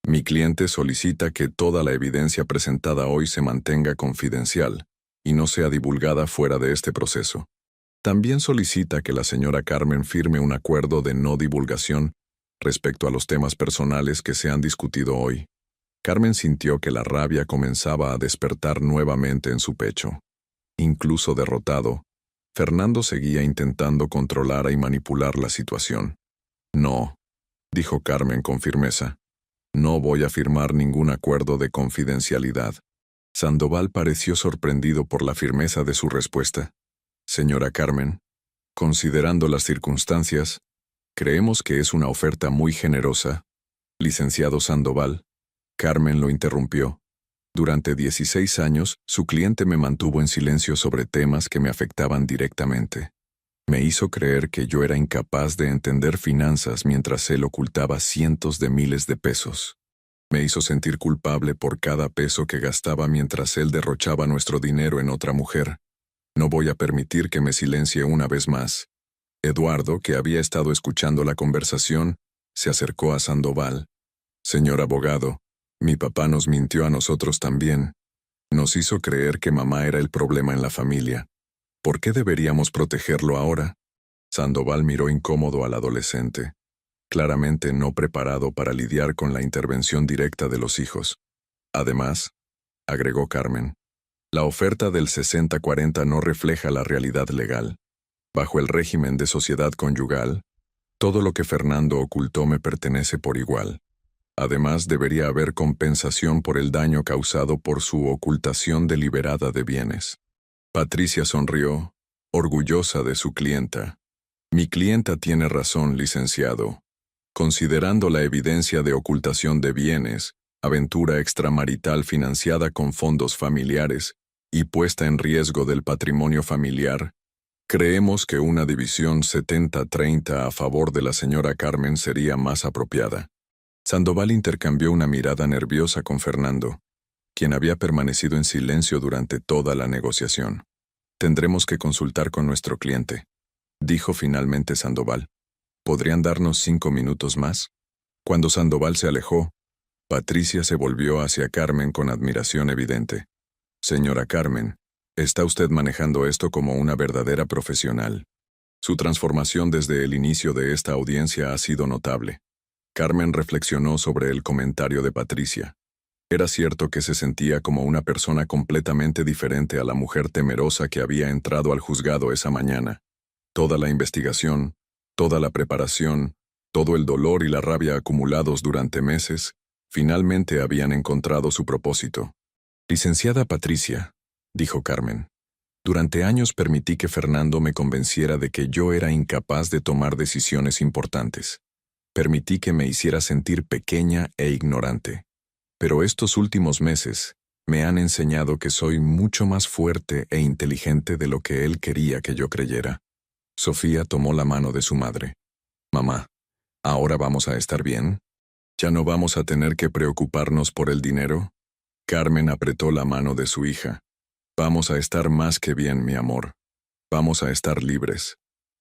Mi cliente solicita que toda la evidencia presentada hoy se mantenga confidencial y no sea divulgada fuera de este proceso. También solicita que la señora Carmen firme un acuerdo de no divulgación respecto a los temas personales que se han discutido hoy. Carmen sintió que la rabia comenzaba a despertar nuevamente en su pecho. Incluso derrotado, Fernando seguía intentando controlar y manipular la situación. No, dijo Carmen con firmeza. No voy a firmar ningún acuerdo de confidencialidad. Sandoval pareció sorprendido por la firmeza de su respuesta. Señora Carmen, considerando las circunstancias, creemos que es una oferta muy generosa. Licenciado Sandoval, Carmen lo interrumpió. Durante 16 años, su cliente me mantuvo en silencio sobre temas que me afectaban directamente. Me hizo creer que yo era incapaz de entender finanzas mientras él ocultaba cientos de miles de pesos. Me hizo sentir culpable por cada peso que gastaba mientras él derrochaba nuestro dinero en otra mujer. No voy a permitir que me silencie una vez más. Eduardo, que había estado escuchando la conversación, se acercó a Sandoval. Señor abogado, mi papá nos mintió a nosotros también. Nos hizo creer que mamá era el problema en la familia. ¿Por qué deberíamos protegerlo ahora? Sandoval miró incómodo al adolescente, claramente no preparado para lidiar con la intervención directa de los hijos. Además, agregó Carmen, la oferta del 60-40 no refleja la realidad legal. Bajo el régimen de sociedad conyugal, todo lo que Fernando ocultó me pertenece por igual. Además, debería haber compensación por el daño causado por su ocultación deliberada de bienes. Patricia sonrió, orgullosa de su clienta. Mi clienta tiene razón, licenciado. Considerando la evidencia de ocultación de bienes, aventura extramarital financiada con fondos familiares y puesta en riesgo del patrimonio familiar, Creemos que una división 70-30 a favor de la señora Carmen sería más apropiada. Sandoval intercambió una mirada nerviosa con Fernando, quien había permanecido en silencio durante toda la negociación. Tendremos que consultar con nuestro cliente, dijo finalmente Sandoval. ¿Podrían darnos 5 minutos más? Cuando Sandoval se alejó, Patricia se volvió hacia Carmen con admiración evidente. Señora Carmen, está usted manejando esto como una verdadera profesional. Su transformación desde el inicio de esta audiencia ha sido notable. Carmen reflexionó sobre el comentario de Patricia. Era cierto que se sentía como una persona completamente diferente a la mujer temerosa que había entrado al juzgado esa mañana. Toda la investigación, toda la preparación, todo el dolor y la rabia acumulados durante meses, finalmente habían encontrado su propósito. Licenciada Patricia, dijo Carmen, durante años permití que Fernando me convenciera de que yo era incapaz de tomar decisiones importantes. Permití que me hiciera sentir pequeña e ignorante. Pero estos últimos meses me han enseñado que soy mucho más fuerte e inteligente de lo que él quería que yo creyera. Sofía tomó la mano de su madre. Mamá, ¿ahora vamos a estar bien? ¿Ya no vamos a tener que preocuparnos por el dinero? Carmen apretó la mano de su hija. Vamos a estar más que bien, mi amor. Vamos a estar libres.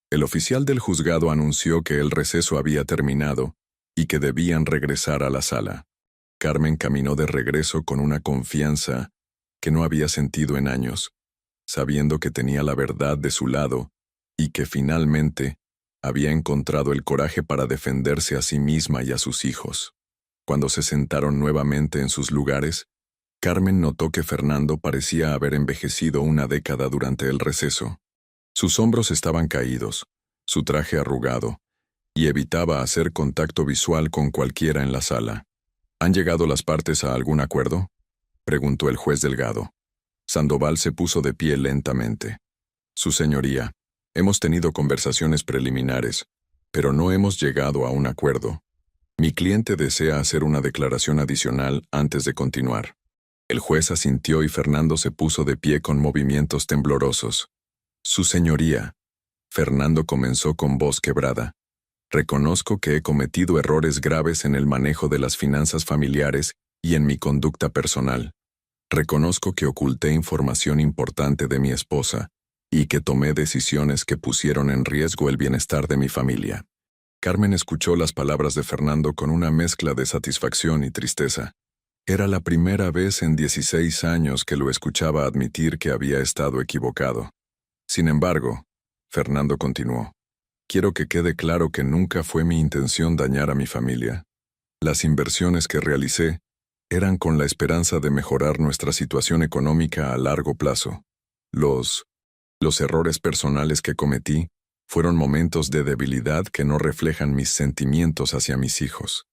El oficial del juzgado anunció que el receso había terminado y que debían regresar a la sala. Carmen caminó de regreso con una confianza que no había sentido en años, sabiendo que tenía la verdad de su lado y que finalmente había encontrado el coraje para defenderse a sí misma y a sus hijos. Cuando se sentaron nuevamente en sus lugares, Carmen notó que Fernando parecía haber envejecido una década durante el receso. Sus hombros estaban caídos, su traje arrugado, y evitaba hacer contacto visual con cualquiera en la sala. ¿Han llegado las partes a algún acuerdo?, preguntó el juez Delgado. Sandoval se puso de pie lentamente. Su señoría, hemos tenido conversaciones preliminares, pero no hemos llegado a un acuerdo. Mi cliente desea hacer una declaración adicional antes de continuar. El juez asintió y Fernando se puso de pie con movimientos temblorosos. Su señoría, Fernando comenzó con voz quebrada. Reconozco que he cometido errores graves en el manejo de las finanzas familiares y en mi conducta personal. Reconozco que oculté información importante de mi esposa y que tomé decisiones que pusieron en riesgo el bienestar de mi familia. Carmen escuchó las palabras de Fernando con una mezcla de satisfacción y tristeza. Era la primera vez en 16 años que lo escuchaba admitir que había estado equivocado. Sin embargo, Fernando continuó. Quiero que quede claro que nunca fue mi intención dañar a mi familia. Las inversiones que realicé eran con la esperanza de mejorar nuestra situación económica a largo plazo. Los errores personales que cometí fueron momentos de debilidad que no reflejan mis sentimientos hacia mis hijos.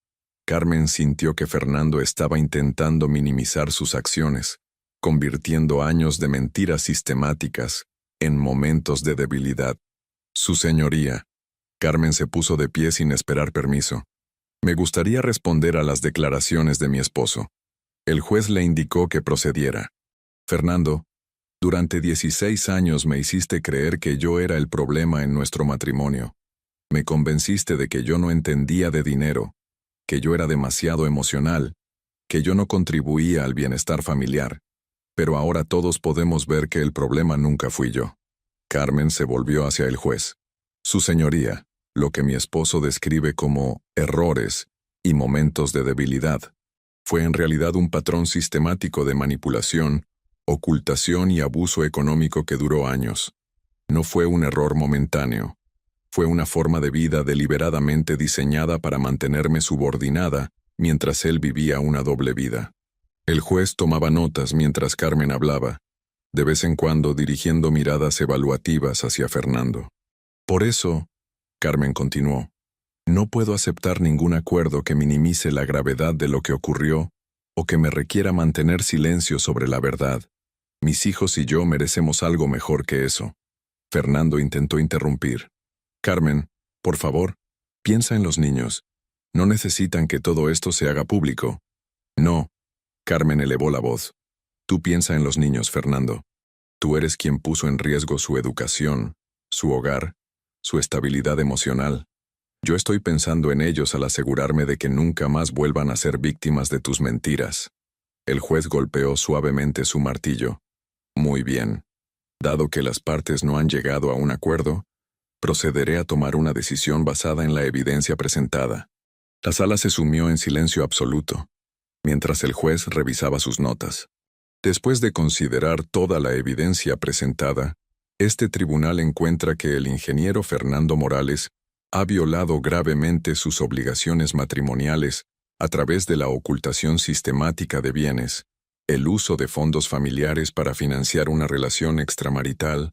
Carmen sintió que Fernando estaba intentando minimizar sus acciones, convirtiendo años de mentiras sistemáticas en momentos de debilidad. Su señoría. Carmen se puso de pie sin esperar permiso. Me gustaría responder a las declaraciones de mi esposo. El juez le indicó que procediera. Fernando, durante 16 años me hiciste creer que yo era el problema en nuestro matrimonio. Me convenciste de que yo no entendía de dinero, que yo era demasiado emocional, que yo no contribuía al bienestar familiar. Pero ahora todos podemos ver que el problema nunca fui yo. Carmen se volvió hacia el juez. Su señoría, lo que mi esposo describe como errores y momentos de debilidad, fue en realidad un patrón sistemático de manipulación, ocultación y abuso económico que duró años. No fue un error momentáneo. Fue una forma de vida deliberadamente diseñada para mantenerme subordinada mientras él vivía una doble vida. El juez tomaba notas mientras Carmen hablaba, de vez en cuando dirigiendo miradas evaluativas hacia Fernando. Por eso, Carmen continuó, no puedo aceptar ningún acuerdo que minimice la gravedad de lo que ocurrió o que me requiera mantener silencio sobre la verdad. Mis hijos y yo merecemos algo mejor que eso. Fernando intentó interrumpir. Carmen, por favor, piensa en los niños. No necesitan que todo esto se haga público. No. Carmen elevó la voz. Tú piensa en los niños, Fernando. Tú eres quien puso en riesgo su educación, su hogar, su estabilidad emocional. Yo estoy pensando en ellos al asegurarme de que nunca más vuelvan a ser víctimas de tus mentiras. El juez golpeó suavemente su martillo. Muy bien. Dado que las partes no han llegado a un acuerdo, procederé a tomar una decisión basada en la evidencia presentada. La sala se sumió en silencio absoluto, mientras el juez revisaba sus notas. Después de considerar toda la evidencia presentada, este tribunal encuentra que el ingeniero Fernando Morales ha violado gravemente sus obligaciones matrimoniales a través de la ocultación sistemática de bienes, el uso de fondos familiares para financiar una relación extramarital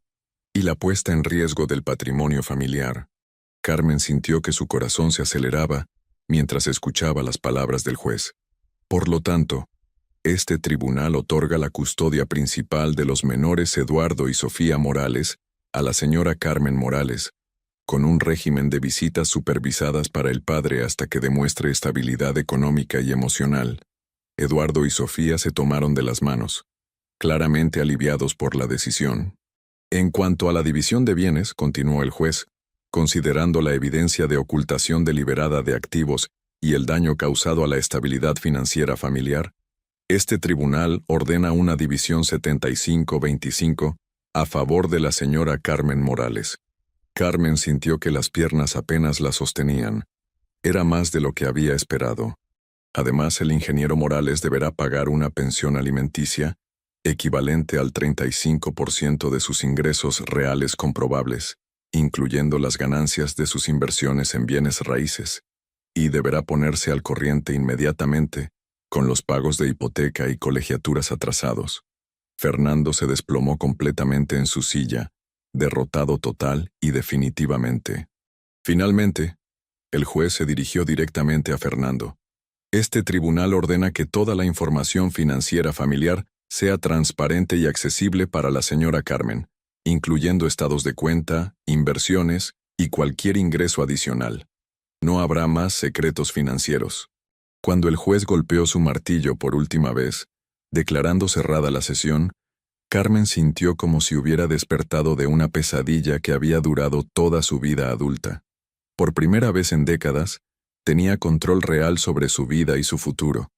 y la puesta en riesgo del patrimonio familiar. Carmen sintió que su corazón se aceleraba mientras escuchaba las palabras del juez. Por lo tanto, este tribunal otorga la custodia principal de los menores Eduardo y Sofía Morales a la señora Carmen Morales, con un régimen de visitas supervisadas para el padre hasta que demuestre estabilidad económica y emocional. Eduardo y Sofía se tomaron de las manos, claramente aliviados por la decisión. En cuanto a la división de bienes, continuó el juez, considerando la evidencia de ocultación deliberada de activos y el daño causado a la estabilidad financiera familiar, este tribunal ordena una división 75-25 a favor de la señora Carmen Morales. Carmen sintió que las piernas apenas la sostenían. Era más de lo que había esperado. Además, el ingeniero Morales deberá pagar una pensión alimenticia equivalente al 35% de sus ingresos reales comprobables, incluyendo las ganancias de sus inversiones en bienes raíces, y deberá ponerse al corriente inmediatamente con los pagos de hipoteca y colegiaturas atrasados. Fernando se desplomó completamente en su silla, derrotado total y definitivamente. Finalmente, el juez se dirigió directamente a Fernando. Este tribunal ordena que toda la información financiera familiar sea transparente y accesible para la señora Carmen, incluyendo estados de cuenta, inversiones y cualquier ingreso adicional. No habrá más secretos financieros. Cuando el juez golpeó su martillo por última vez, declarando cerrada la sesión, Carmen sintió como si hubiera despertado de una pesadilla que había durado toda su vida adulta. Por primera vez en décadas, tenía control real sobre su vida y su futuro.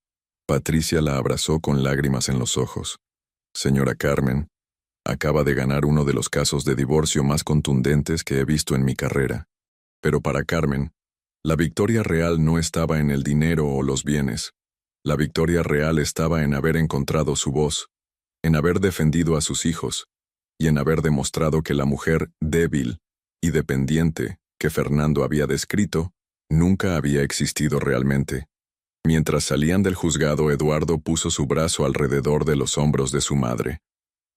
Patricia la abrazó con lágrimas en los ojos. Señora Carmen, acaba de ganar uno de los casos de divorcio más contundentes que he visto en mi carrera. Pero para Carmen, la victoria real no estaba en el dinero o los bienes. La victoria real estaba en haber encontrado su voz, en haber defendido a sus hijos, y en haber demostrado que la mujer débil y dependiente que Fernando había descrito nunca había existido realmente. Mientras salían del juzgado, Eduardo puso su brazo alrededor de los hombros de su madre.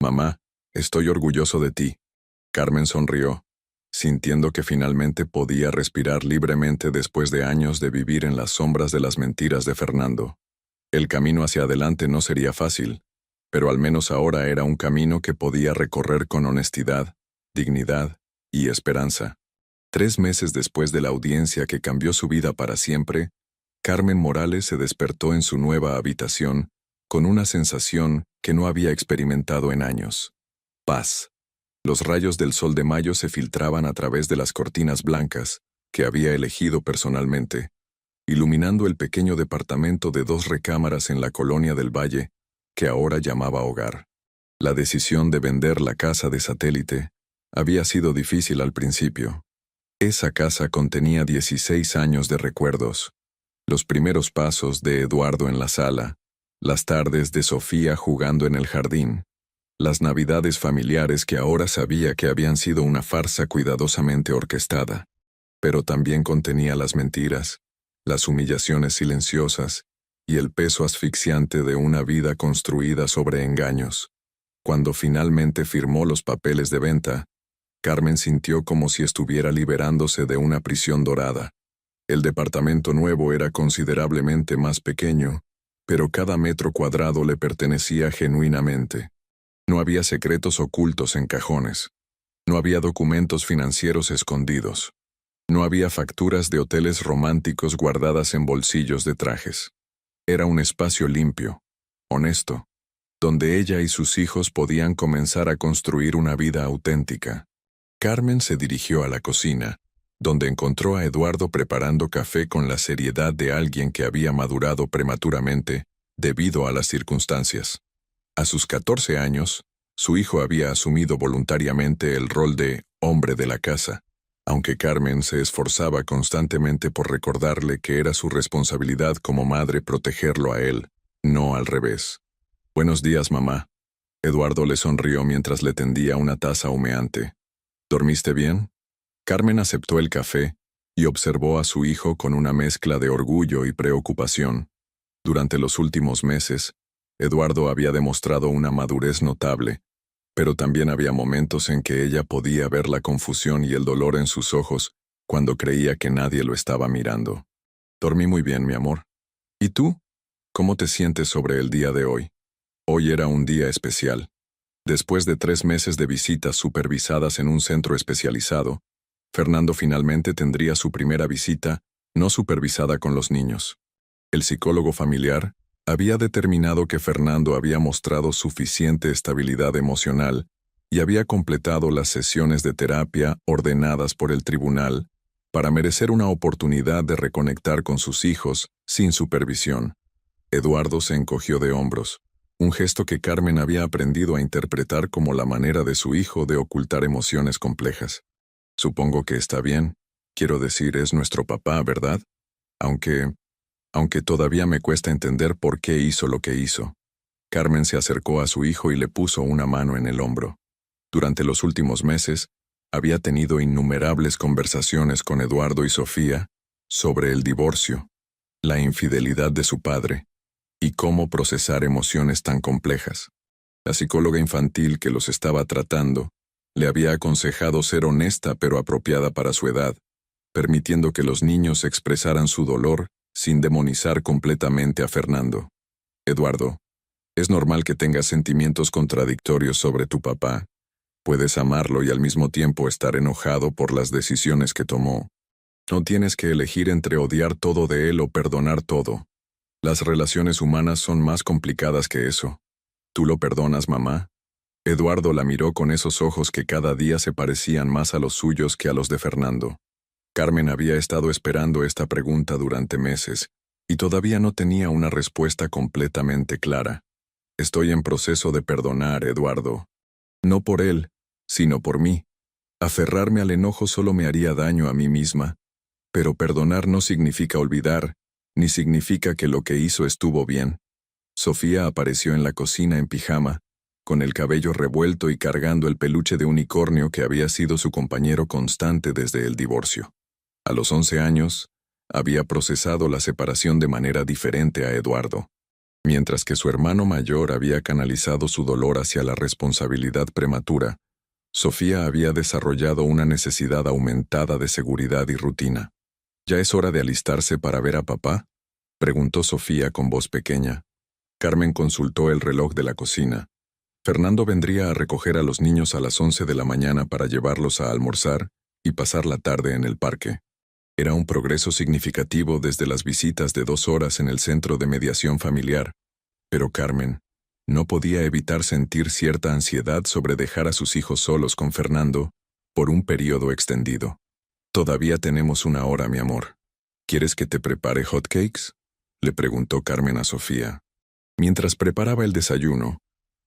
«Mamá, estoy orgulloso de ti». Carmen sonrió, sintiendo que finalmente podía respirar libremente después de años de vivir en las sombras de las mentiras de Fernando. El camino hacia adelante no sería fácil, pero al menos ahora era un camino que podía recorrer con honestidad, dignidad y esperanza. 3 meses después de la audiencia que cambió su vida para siempre, Carmen Morales se despertó en su nueva habitación con una sensación que no había experimentado en años. Paz. Los rayos del sol de mayo se filtraban a través de las cortinas blancas que había elegido personalmente, iluminando el pequeño departamento de 2 recámaras en la colonia del Valle, que ahora llamaba hogar. La decisión de vender la casa de satélite había sido difícil al principio. Esa casa contenía 16 años de recuerdos. Los primeros pasos de Eduardo en la sala, las tardes de Sofía jugando en el jardín, las navidades familiares que ahora sabía que habían sido una farsa cuidadosamente orquestada, pero también contenía las mentiras, las humillaciones silenciosas y el peso asfixiante de una vida construida sobre engaños. Cuando finalmente firmó los papeles de venta, Carmen sintió como si estuviera liberándose de una prisión dorada. El departamento nuevo era considerablemente más pequeño, pero cada metro cuadrado le pertenecía genuinamente. No había secretos ocultos en cajones. No había documentos financieros escondidos. No había facturas de hoteles románticos guardadas en bolsillos de trajes. Era un espacio limpio, honesto, donde ella y sus hijos podían comenzar a construir una vida auténtica. Carmen se dirigió a la cocina, donde encontró a Eduardo preparando café con la seriedad de alguien que había madurado prematuramente debido a las circunstancias. A sus 14 años, su hijo había asumido voluntariamente el rol de hombre de la casa, aunque Carmen se esforzaba constantemente por recordarle que era su responsabilidad como madre protegerlo a él, no al revés. «Buenos días, mamá». Eduardo le sonrió mientras le tendía una taza humeante. «¿Dormiste bien?» Carmen aceptó el café y observó a su hijo con una mezcla de orgullo y preocupación. Durante los últimos meses, Eduardo había demostrado una madurez notable, pero también había momentos en que ella podía ver la confusión y el dolor en sus ojos cuando creía que nadie lo estaba mirando. «Dormí muy bien, mi amor. ¿Y tú? ¿Cómo te sientes sobre el día de hoy?» Hoy era un día especial. Después de 3 meses de visitas supervisadas en un centro especializado, Fernando finalmente tendría su primera visita no supervisada con los niños. El psicólogo familiar había determinado que Fernando había mostrado suficiente estabilidad emocional y había completado las sesiones de terapia ordenadas por el tribunal para merecer una oportunidad de reconectar con sus hijos sin supervisión. Eduardo se encogió de hombros, un gesto que Carmen había aprendido a interpretar como la manera de su hijo de ocultar emociones complejas. «Supongo que está bien. Quiero decir, es nuestro papá, ¿verdad? Aunque todavía me cuesta entender por qué hizo lo que hizo». Carmen se acercó a su hijo y le puso una mano en el hombro. Durante los últimos meses, había tenido innumerables conversaciones con Eduardo y Sofía sobre el divorcio, la infidelidad de su padre, y cómo procesar emociones tan complejas. La psicóloga infantil que los estaba tratando le había aconsejado ser honesta pero apropiada para su edad, permitiendo que los niños expresaran su dolor sin demonizar completamente a Fernando. «Eduardo, es normal que tengas sentimientos contradictorios sobre tu papá. Puedes amarlo y al mismo tiempo estar enojado por las decisiones que tomó. No tienes que elegir entre odiar todo de él o perdonar todo. Las relaciones humanas son más complicadas que eso. ¿Tú lo perdonas, mamá?» Eduardo la miró con esos ojos que cada día se parecían más a los suyos que a los de Fernando. Carmen había estado esperando esta pregunta durante meses, y todavía no tenía una respuesta completamente clara. «Estoy en proceso de perdonar, Eduardo. No por él, sino por mí. Aferrarme al enojo solo me haría daño a mí misma. Pero perdonar no significa olvidar, ni significa que lo que hizo estuvo bien». Sofía apareció en la cocina en pijama, con el cabello revuelto y cargando el peluche de unicornio que había sido su compañero constante desde el divorcio. A los 11 años, había procesado la separación de manera diferente a Eduardo. Mientras que su hermano mayor había canalizado su dolor hacia la responsabilidad prematura, Sofía había desarrollado una necesidad aumentada de seguridad y rutina. «¿Ya es hora de alistarse para ver a papá?», preguntó Sofía con voz pequeña. Carmen consultó el reloj de la cocina. Fernando vendría a recoger a los niños a las 11 de la mañana para llevarlos a almorzar y pasar la tarde en el parque. Era un progreso significativo desde las visitas de 2 horas en el centro de mediación familiar, pero Carmen no podía evitar sentir cierta ansiedad sobre dejar a sus hijos solos con Fernando por un periodo extendido. «Todavía tenemos 1 hora, mi amor. ¿Quieres que te prepare hotcakes?», le preguntó Carmen a Sofía. Mientras preparaba el desayuno,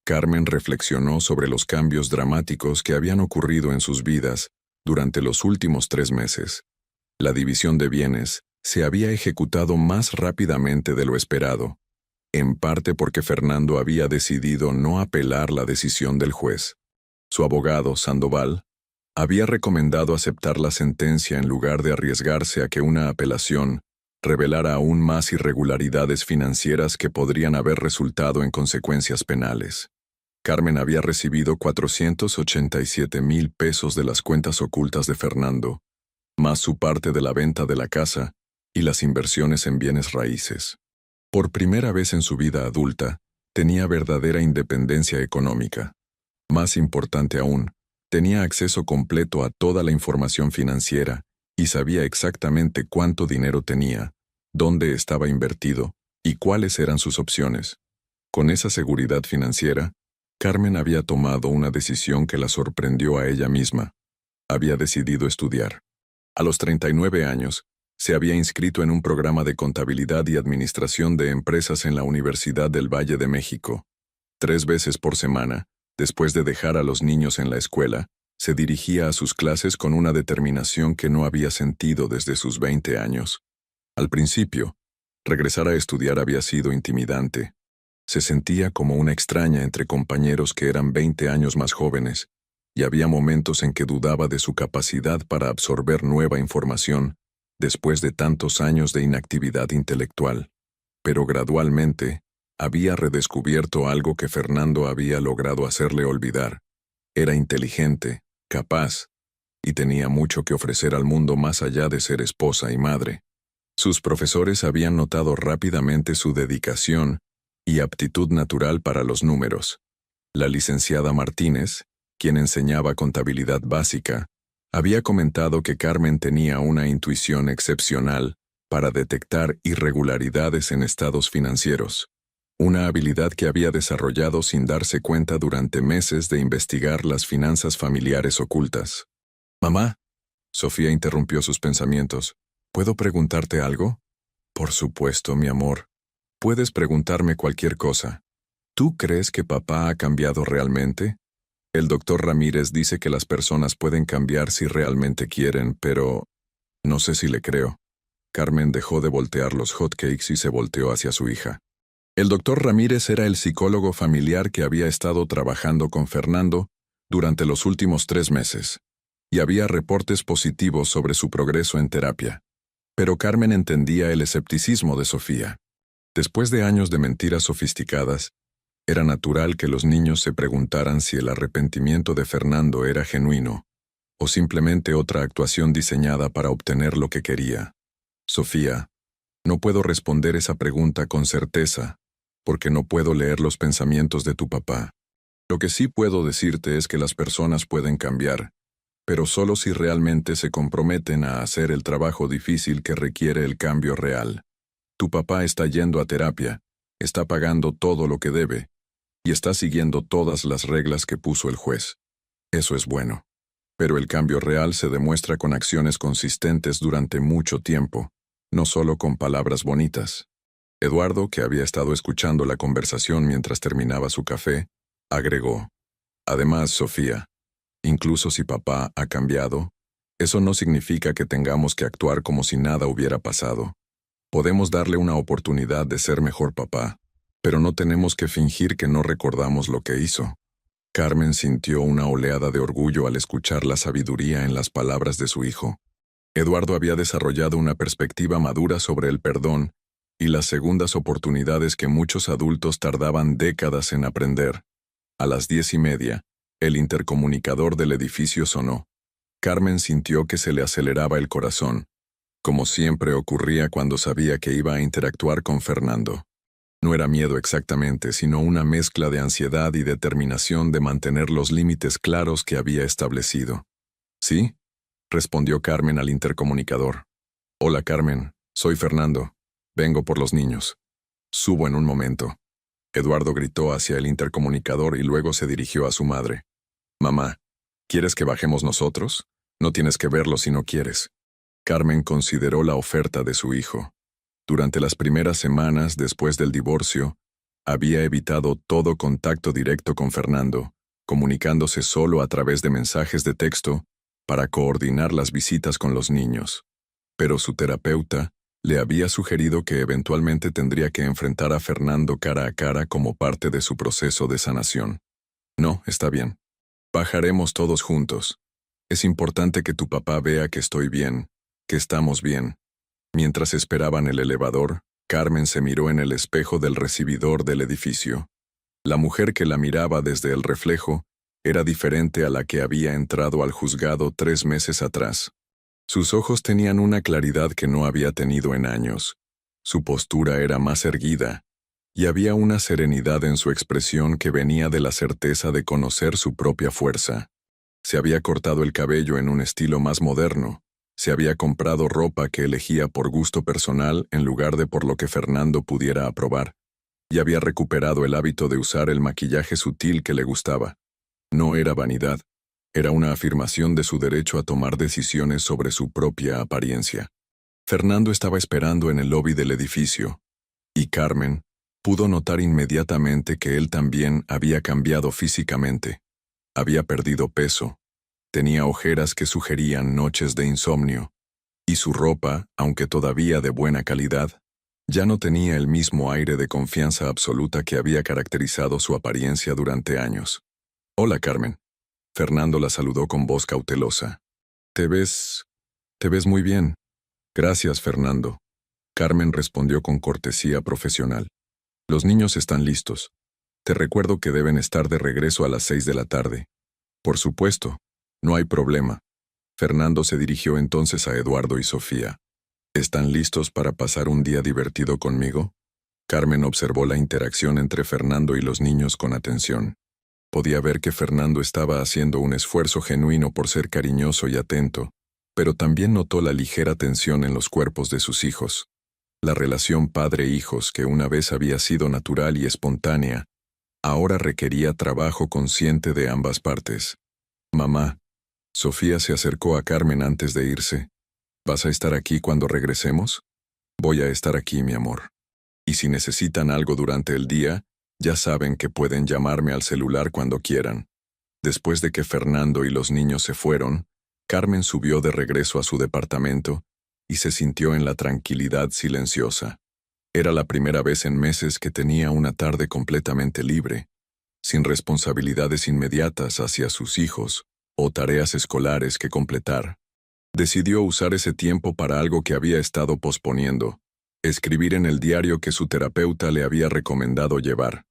Carmen reflexionó sobre los cambios dramáticos que habían ocurrido en sus vidas durante los últimos 3 meses. La división de bienes se había ejecutado más rápidamente de lo esperado, en parte porque Fernando había decidido no apelar la decisión del juez. Su abogado, Sandoval, había recomendado aceptar la sentencia en lugar de arriesgarse a que una apelación revelara aún más irregularidades financieras que podrían haber resultado en consecuencias penales. Carmen había recibido 487,000 pesos de las cuentas ocultas de Fernando, más su parte de la venta de la casa y las inversiones en bienes raíces. Por primera vez en su vida adulta, tenía verdadera independencia económica. Más importante aún, tenía acceso completo a toda la información financiera y sabía exactamente cuánto dinero tenía, dónde estaba invertido y cuáles eran sus opciones. Con esa seguridad financiera, Carmen había tomado una decisión que la sorprendió a ella misma. Había decidido estudiar. A los 39 años, se había inscrito en un programa de contabilidad y administración de empresas en la Universidad del Valle de México. 3 veces por semana, después de dejar a los niños en la escuela, se dirigía a sus clases con una determinación que no había sentido desde sus 20 años. Al principio, regresar a estudiar había sido intimidante. Se sentía como una extraña entre compañeros que eran 20 años más jóvenes, y había momentos en que dudaba de su capacidad para absorber nueva información después de tantos años de inactividad intelectual. Pero gradualmente, había redescubierto algo que Fernando había logrado hacerle olvidar. Era inteligente, capaz, y tenía mucho que ofrecer al mundo más allá de ser esposa y madre. Sus profesores habían notado rápidamente su dedicación y aptitud natural para los números. La licenciada Martínez, quien enseñaba contabilidad básica, había comentado que Carmen tenía una intuición excepcional para detectar irregularidades en estados financieros, una habilidad que había desarrollado sin darse cuenta durante meses de investigar las finanzas familiares ocultas. «Mamá», Sofía interrumpió sus pensamientos, «¿puedo preguntarte algo?» «Por supuesto, mi amor. Puedes preguntarme cualquier cosa. ¿Tú crees que papá ha cambiado realmente?» El doctor Ramírez dice que las personas pueden cambiar si realmente quieren, pero no sé si le creo. Carmen dejó de voltear los hotcakes y se volteó hacia su hija. El doctor Ramírez era el psicólogo familiar que había estado trabajando con Fernando durante los últimos 3 meses, y había reportes positivos sobre su progreso en terapia. Pero Carmen entendía el escepticismo de Sofía. Después de años de mentiras sofisticadas, era natural que los niños se preguntaran si el arrepentimiento de Fernando era genuino, o simplemente otra actuación diseñada para obtener lo que quería. «Sofía, no puedo responder esa pregunta con certeza, porque no puedo leer los pensamientos de tu papá. Lo que sí puedo decirte es que las personas pueden cambiar, pero solo si realmente se comprometen a hacer el trabajo difícil que requiere el cambio real. Tu papá está yendo a terapia, está pagando todo lo que debe, y está siguiendo todas las reglas que puso el juez. Eso es bueno. Pero el cambio real se demuestra con acciones consistentes durante mucho tiempo, no solo con palabras bonitas». Eduardo, que había estado escuchando la conversación mientras terminaba su café, agregó: «Además, Sofía, incluso si papá ha cambiado, eso no significa que tengamos que actuar como si nada hubiera pasado. Podemos darle una oportunidad de ser mejor papá, pero no tenemos que fingir que no recordamos lo que hizo». Carmen sintió una oleada de orgullo al escuchar la sabiduría en las palabras de su hijo. Eduardo había desarrollado una perspectiva madura sobre el perdón y las segundas oportunidades que muchos adultos tardaban décadas en aprender. A las 10:30, el intercomunicador del edificio sonó. Carmen sintió que se le aceleraba el corazón, como siempre ocurría cuando sabía que iba a interactuar con Fernando. No era miedo exactamente, sino una mezcla de ansiedad y determinación de mantener los límites claros que había establecido. «¿Sí?», respondió Carmen al intercomunicador. «Hola, Carmen, soy Fernando. Vengo por los niños. Subo en un momento». Eduardo gritó hacia el intercomunicador y luego se dirigió a su madre. «Mamá, ¿quieres que bajemos nosotros? No tienes que verlo si no quieres». Carmen consideró la oferta de su hijo. Durante las primeras semanas después del divorcio, había evitado todo contacto directo con Fernando, comunicándose solo a través de mensajes de texto para coordinar las visitas con los niños. Pero su terapeuta le había sugerido que eventualmente tendría que enfrentar a Fernando cara a cara como parte de su proceso de sanación. «No, está bien. Bajaremos todos juntos. Es importante que tu papá vea que estoy bien, que estamos bien». Mientras esperaban el elevador, Carmen se miró en el espejo del recibidor del edificio. La mujer que la miraba desde el reflejo era diferente a la que había entrado al juzgado 3 meses atrás. Sus ojos tenían una claridad que no había tenido en años. Su postura era más erguida, y había una serenidad en su expresión que venía de la certeza de conocer su propia fuerza. Se había cortado el cabello en un estilo más moderno. Se había comprado ropa que elegía por gusto personal en lugar de por lo que Fernando pudiera aprobar, y había recuperado el hábito de usar el maquillaje sutil que le gustaba. No era vanidad, Era una afirmación de su derecho a tomar decisiones sobre su propia apariencia. Fernando estaba esperando en el lobby del edificio, y Carmen pudo notar inmediatamente que él también había cambiado físicamente. Había perdido peso, tenía ojeras que sugerían noches de insomnio, y su ropa, aunque todavía de buena calidad, ya no tenía el mismo aire de confianza absoluta que había caracterizado su apariencia durante años. «Hola, Carmen». Fernando la saludó con voz cautelosa. Te ves muy bien». «Gracias, Fernando». Carmen respondió con cortesía profesional. «Los niños están listos. Te recuerdo que deben estar de regreso a las 6 de la tarde». «Por supuesto, no hay problema». Fernando se dirigió entonces a Eduardo y Sofía. «¿Están listos para pasar un día divertido conmigo?» Carmen observó la interacción entre Fernando y los niños con atención. Podía ver que Fernando estaba haciendo un esfuerzo genuino por ser cariñoso y atento, pero también notó la ligera tensión en los cuerpos de sus hijos. La relación padre-hijos, que una vez había sido natural y espontánea, ahora requería trabajo consciente de ambas partes. «Mamá». Sofía se acercó a Carmen antes de irse. «¿Vas a estar aquí cuando regresemos?» «Voy a estar aquí, mi amor. Y si necesitan algo durante el día, ya saben que pueden llamarme al celular cuando quieran». Después de que Fernando y los niños se fueron, Carmen subió de regreso a su departamento y se sintió en la tranquilidad silenciosa. Era la primera vez en meses que tenía una tarde completamente libre, sin responsabilidades inmediatas hacia sus hijos o tareas escolares que completar. Decidió usar ese tiempo para algo que había estado posponiendo: escribir en el diario que su terapeuta le había recomendado llevar.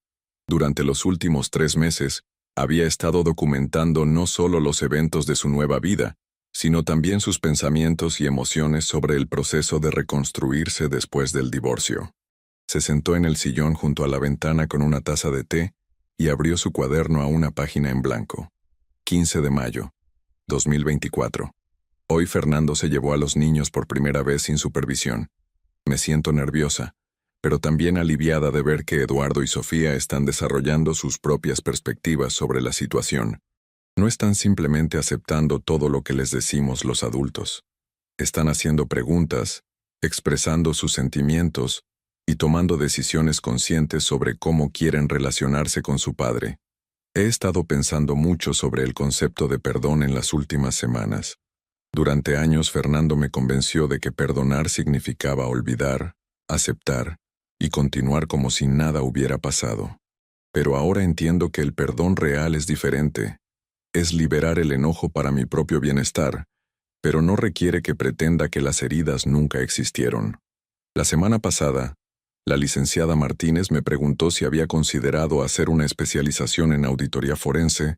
Durante los últimos 3 meses, había estado documentando no solo los eventos de su nueva vida, sino también sus pensamientos y emociones sobre el proceso de reconstruirse después del divorcio. Se sentó en el sillón junto a la ventana con una taza de té y abrió su cuaderno a una página en blanco. 15 de mayo, 2024. Hoy Fernando se llevó a los niños por primera vez sin supervisión. Me siento nerviosa, pero también aliviada de ver que Eduardo y Sofía están desarrollando sus propias perspectivas sobre la situación. No están simplemente aceptando todo lo que les decimos los adultos. Están haciendo preguntas, expresando sus sentimientos y tomando decisiones conscientes sobre cómo quieren relacionarse con su padre. He estado pensando mucho sobre el concepto de perdón en las últimas semanas. Durante años Fernando me convenció de que perdonar significaba olvidar, aceptar y continuar como si nada hubiera pasado. Pero ahora entiendo que el perdón real es diferente. Es liberar el enojo para mi propio bienestar, pero no requiere que pretenda que las heridas nunca existieron. La semana pasada, la licenciada Martínez me preguntó si había considerado hacer una especialización en auditoría forense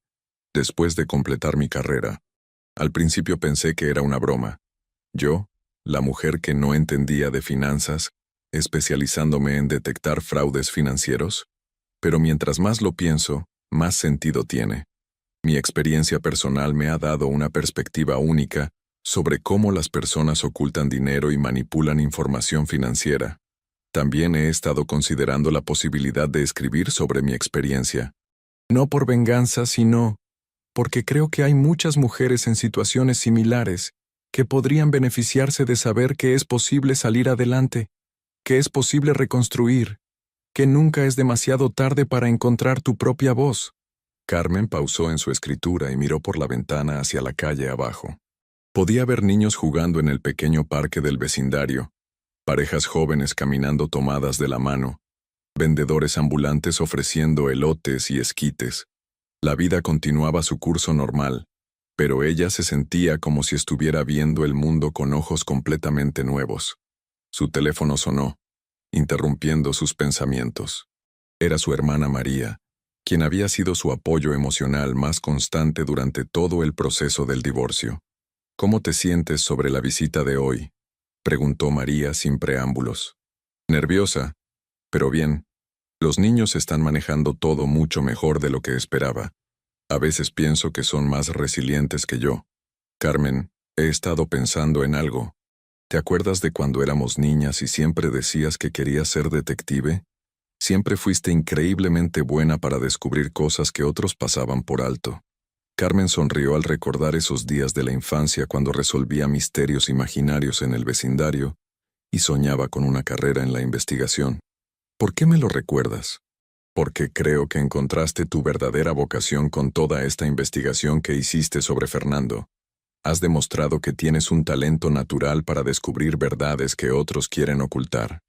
después de completar mi carrera. Al principio pensé que era una broma. Yo, la mujer que no entendía de finanzas, especializándome en detectar fraudes financieros. Pero mientras más lo pienso, más sentido tiene. Mi experiencia personal me ha dado una perspectiva única sobre cómo las personas ocultan dinero y manipulan información financiera. También he estado considerando la posibilidad de escribir sobre mi experiencia. No por venganza, sino porque creo que hay muchas mujeres en situaciones similares que podrían beneficiarse de saber que es posible salir adelante, que es posible reconstruir, que nunca es demasiado tarde para encontrar tu propia voz. Carmen pausó en su escritura y miró por la ventana hacia la calle abajo. Podía ver niños jugando en el pequeño parque del vecindario, parejas jóvenes caminando tomadas de la mano, vendedores ambulantes ofreciendo elotes y esquites. La vida continuaba su curso normal, pero ella se sentía como si estuviera viendo el mundo con ojos completamente nuevos. Su teléfono sonó, interrumpiendo sus pensamientos. Era su hermana María, quien había sido su apoyo emocional más constante durante todo el proceso del divorcio. «¿Cómo te sientes sobre la visita de hoy?», preguntó María sin preámbulos. «Nerviosa, pero bien. Los niños están manejando todo mucho mejor de lo que esperaba. A veces pienso que son más resilientes que yo. Carmen, he estado pensando en algo. ¿Te acuerdas de cuando éramos niñas y siempre decías que querías ser detective? Siempre fuiste increíblemente buena para descubrir cosas que otros pasaban por alto». Carmen sonrió al recordar esos días de la infancia cuando resolvía misterios imaginarios en el vecindario y soñaba con una carrera en la investigación. ¿Por qué me lo recuerdas? Porque creo que encontraste tu verdadera vocación con toda esta investigación que hiciste sobre Fernando. Has demostrado que tienes un talento natural para descubrir verdades que otros quieren ocultar.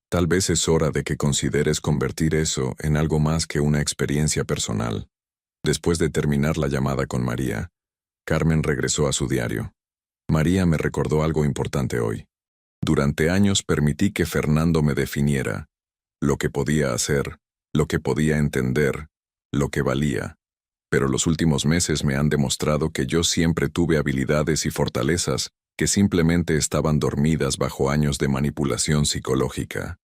Tal vez es hora de que consideres convertir eso en algo más que una experiencia personal. Después de terminar la llamada con María, Carmen regresó a su diario. María me recordó algo importante hoy. Durante años permití que Fernando me definiera, lo que podía hacer, lo que podía entender, lo que valía. Pero los últimos meses me han demostrado que yo siempre tuve habilidades y fortalezas que simplemente estaban dormidas bajo años de manipulación psicológica.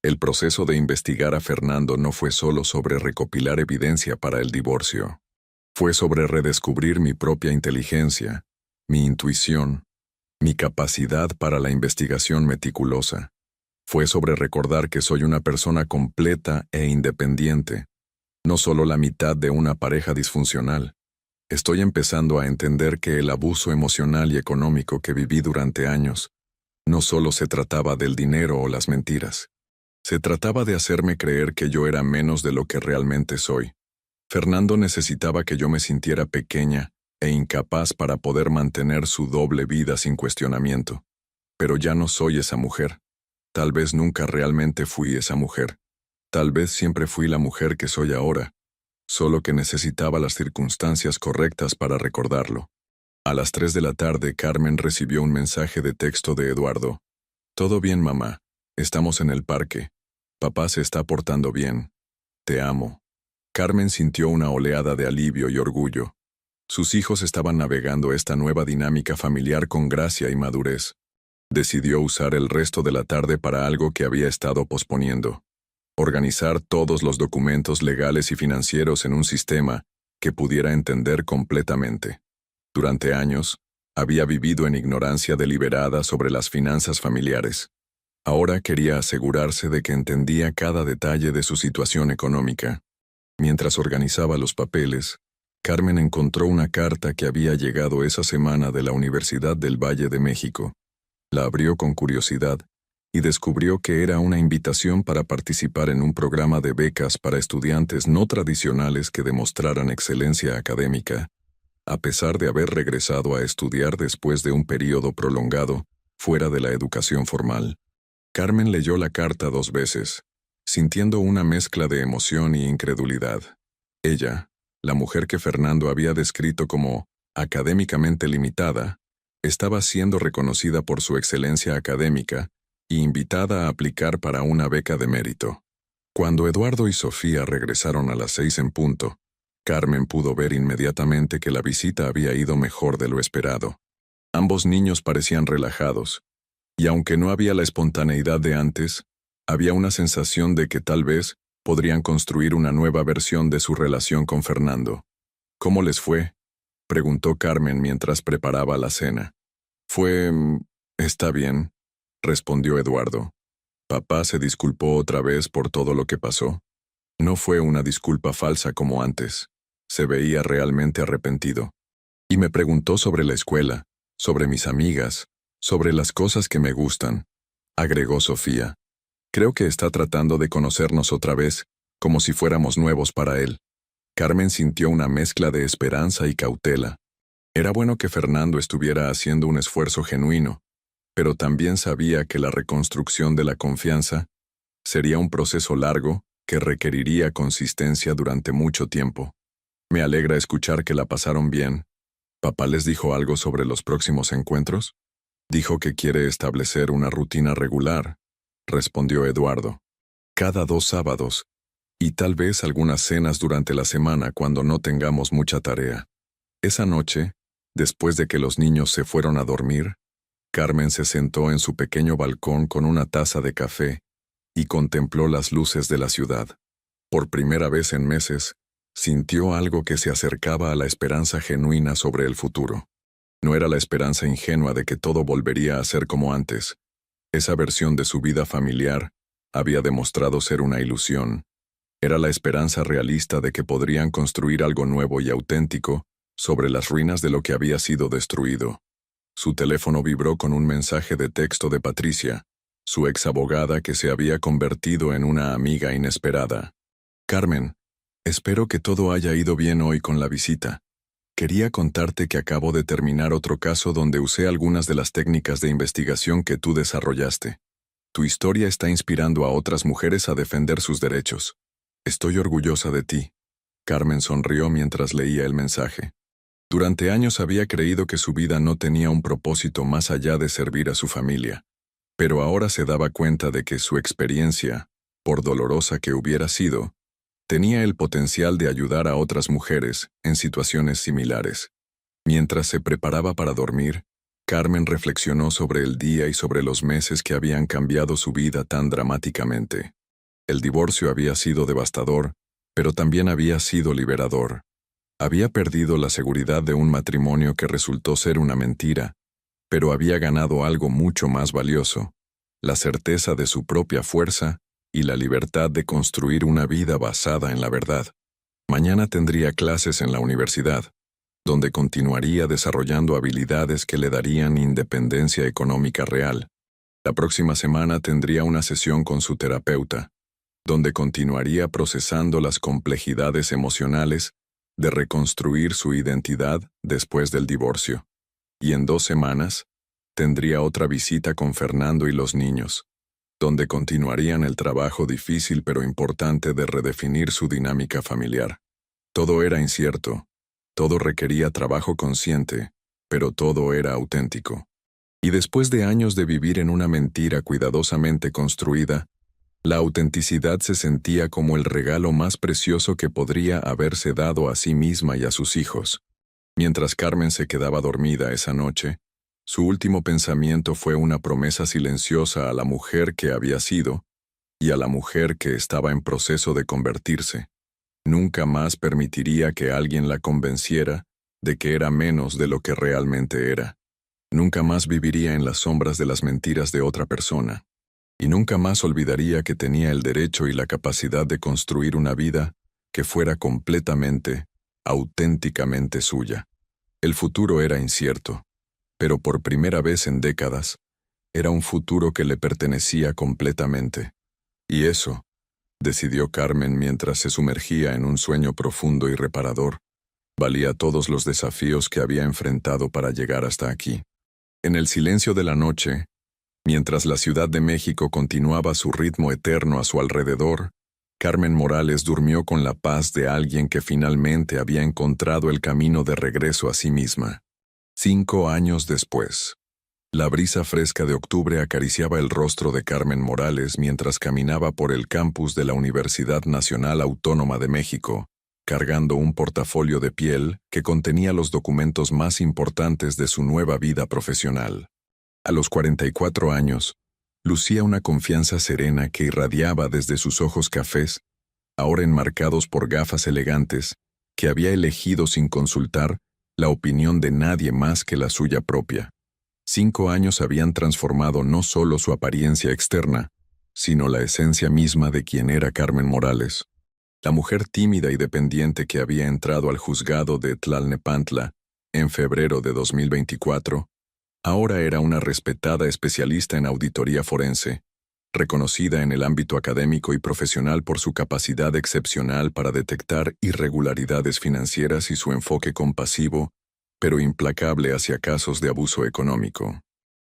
El proceso de investigar a Fernando no fue solo sobre recopilar evidencia para el divorcio. Fue sobre redescubrir mi propia inteligencia, mi intuición, mi capacidad para la investigación meticulosa. Fue sobre recordar que soy una persona completa e independiente, no solo la mitad de una pareja disfuncional. Estoy empezando a entender que el abuso emocional y económico que viví durante años no solo se trataba del dinero o las mentiras. Se trataba de hacerme creer que yo era menos de lo que realmente soy. Fernando necesitaba que yo me sintiera pequeña e incapaz para poder mantener su doble vida sin cuestionamiento. Pero ya no soy esa mujer. Tal vez nunca realmente fui esa mujer. Tal vez siempre fui la mujer que soy ahora, solo que necesitaba las circunstancias correctas para recordarlo. A las 3 de la tarde, Carmen recibió un mensaje de texto de Eduardo. «Todo bien, mamá. Estamos en el parque. Papá se está portando bien. Te amo». Carmen sintió una oleada de alivio y orgullo. Sus hijos estaban navegando esta nueva dinámica familiar con gracia y madurez. Decidió usar el resto de la tarde para algo que había estado posponiendo. Organizar todos los documentos legales y financieros en un sistema que pudiera entender completamente. Durante años, había vivido en ignorancia deliberada sobre las finanzas familiares. Ahora quería asegurarse de que entendía cada detalle de su situación económica. Mientras organizaba los papeles, Carmen encontró una carta que había llegado esa semana de la Universidad del Valle de México. La abrió con curiosidad y descubrió que era una invitación para participar en un programa de becas para estudiantes no tradicionales que demostraran excelencia académica, a pesar de haber regresado a estudiar después de un período prolongado fuera de la educación formal. Carmen leyó la carta 2 veces, sintiendo una mezcla de emoción y incredulidad. Ella, la mujer que Fernando había descrito como académicamente limitada, estaba siendo reconocida por su excelencia académica y invitada a aplicar para una beca de mérito. Cuando Eduardo y Sofía regresaron a las 6 en punto, Carmen pudo ver inmediatamente que la visita había ido mejor de lo esperado. Ambos niños parecían relajados, y aunque no había la espontaneidad de antes, había una sensación de que tal vez podrían construir una nueva versión de su relación con Fernando. «¿Cómo les fue?», preguntó Carmen mientras preparaba la cena. «Está bien», respondió Eduardo. Papá se disculpó otra vez por todo lo que pasó. No fue una disculpa falsa como antes. Se veía realmente arrepentido. Y me preguntó sobre la escuela, sobre mis amigas, sobre las cosas que me gustan, agregó Sofía. Creo que está tratando de conocernos otra vez, como si fuéramos nuevos para él. Carmen sintió una mezcla de esperanza y cautela. Era bueno que Fernando estuviera haciendo un esfuerzo genuino, pero también sabía que la reconstrucción de la confianza sería un proceso largo que requeriría consistencia durante mucho tiempo. Me alegra escuchar que la pasaron bien. ¿Papá les dijo algo sobre los próximos encuentros? Dijo que quiere establecer una rutina regular, respondió Eduardo. Cada 2 sábados, y tal vez algunas cenas durante la semana cuando no tengamos mucha tarea. Esa noche, después de que los niños se fueron a dormir, Carmen se sentó en su pequeño balcón con una taza de café y contempló las luces de la ciudad. Por primera vez en meses, sintió algo que se acercaba a la esperanza genuina sobre el futuro. No era la esperanza ingenua de que todo volvería a ser como antes. Esa versión de su vida familiar había demostrado ser una ilusión. Era la esperanza realista de que podrían construir algo nuevo y auténtico sobre las ruinas de lo que había sido destruido. Su teléfono vibró con un mensaje de texto de Patricia, su ex abogada que se había convertido en una amiga inesperada. Carmen, espero que todo haya ido bien hoy con la visita. Quería contarte que acabo de terminar otro caso donde usé algunas de las técnicas de investigación que tú desarrollaste. Tu historia está inspirando a otras mujeres a defender sus derechos. Estoy orgullosa de ti. Carmen sonrió mientras leía el mensaje. Durante años había creído que su vida no tenía un propósito más allá de servir a su familia. Pero ahora se daba cuenta de que su experiencia, por dolorosa que hubiera sido, tenía el potencial de ayudar a otras mujeres en situaciones similares. Mientras se preparaba para dormir, Carmen reflexionó sobre el día y sobre los meses que habían cambiado su vida tan dramáticamente. El divorcio había sido devastador, pero también había sido liberador. Había perdido la seguridad de un matrimonio que resultó ser una mentira, pero había ganado algo mucho más valioso, la certeza de su propia fuerza y la libertad de construir una vida basada en la verdad. Mañana tendría clases en la universidad, donde continuaría desarrollando habilidades que le darían independencia económica real. La próxima semana tendría una sesión con su terapeuta, donde continuaría procesando las complejidades emocionales de reconstruir su identidad después del divorcio. Y en 2 semanas, tendría otra visita con Fernando y los niños, donde continuarían el trabajo difícil pero importante de redefinir su dinámica familiar. Todo era incierto, todo requería trabajo consciente, pero todo era auténtico. Y después de años de vivir en una mentira cuidadosamente construida, la autenticidad se sentía como el regalo más precioso que podría haberse dado a sí misma y a sus hijos. Mientras Carmen se quedaba dormida esa noche, su último pensamiento fue una promesa silenciosa a la mujer que había sido y a la mujer que estaba en proceso de convertirse. Nunca más permitiría que alguien la convenciera de que era menos de lo que realmente era. Nunca más viviría en las sombras de las mentiras de otra persona. Y nunca más olvidaría que tenía el derecho y la capacidad de construir una vida que fuera completamente, auténticamente suya. El futuro era incierto, pero por primera vez en décadas, era un futuro que le pertenecía completamente. Y eso, decidió Carmen mientras se sumergía en un sueño profundo y reparador, valía todos los desafíos que había enfrentado para llegar hasta aquí. En el silencio de la noche, mientras la Ciudad de México continuaba su ritmo eterno a su alrededor, Carmen Morales durmió con la paz de alguien que finalmente había encontrado el camino de regreso a sí misma. 5 años después. La brisa fresca de octubre acariciaba el rostro de Carmen Morales mientras caminaba por el campus de la Universidad Nacional Autónoma de México, cargando un portafolio de piel que contenía los documentos más importantes de su nueva vida profesional. A los 44 años, lucía una confianza serena que irradiaba desde sus ojos cafés, ahora enmarcados por gafas elegantes, que había elegido sin consultar la opinión de nadie más que la suya propia. 5 años habían transformado no solo su apariencia externa, sino la esencia misma de quien era Carmen Morales. La mujer tímida y dependiente que había entrado al juzgado de Tlalnepantla en febrero de 2024, ahora era una respetada especialista en auditoría forense, reconocida en el ámbito académico y profesional por su capacidad excepcional para detectar irregularidades financieras y su enfoque compasivo, pero implacable hacia casos de abuso económico.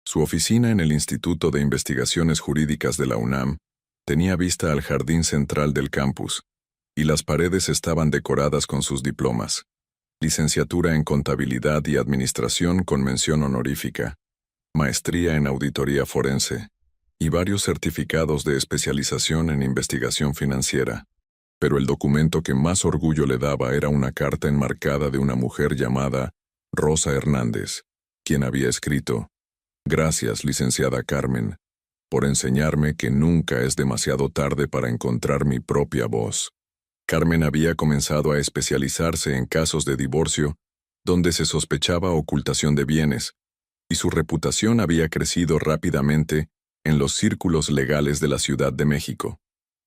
Su oficina en el Instituto de Investigaciones Jurídicas de la UNAM tenía vista al jardín central del campus, y las paredes estaban decoradas con sus diplomas: licenciatura en Contabilidad y Administración con mención honorífica, maestría en Auditoría Forense, y varios certificados de especialización en investigación financiera. Pero el documento que más orgullo le daba era una carta enmarcada de una mujer llamada Rosa Hernández, quien había escrito: «Gracias, licenciada Carmen, por enseñarme que nunca es demasiado tarde para encontrar mi propia voz». Carmen había comenzado a especializarse en casos de divorcio, donde se sospechaba ocultación de bienes, y su reputación había crecido rápidamente en los círculos legales de la Ciudad de México.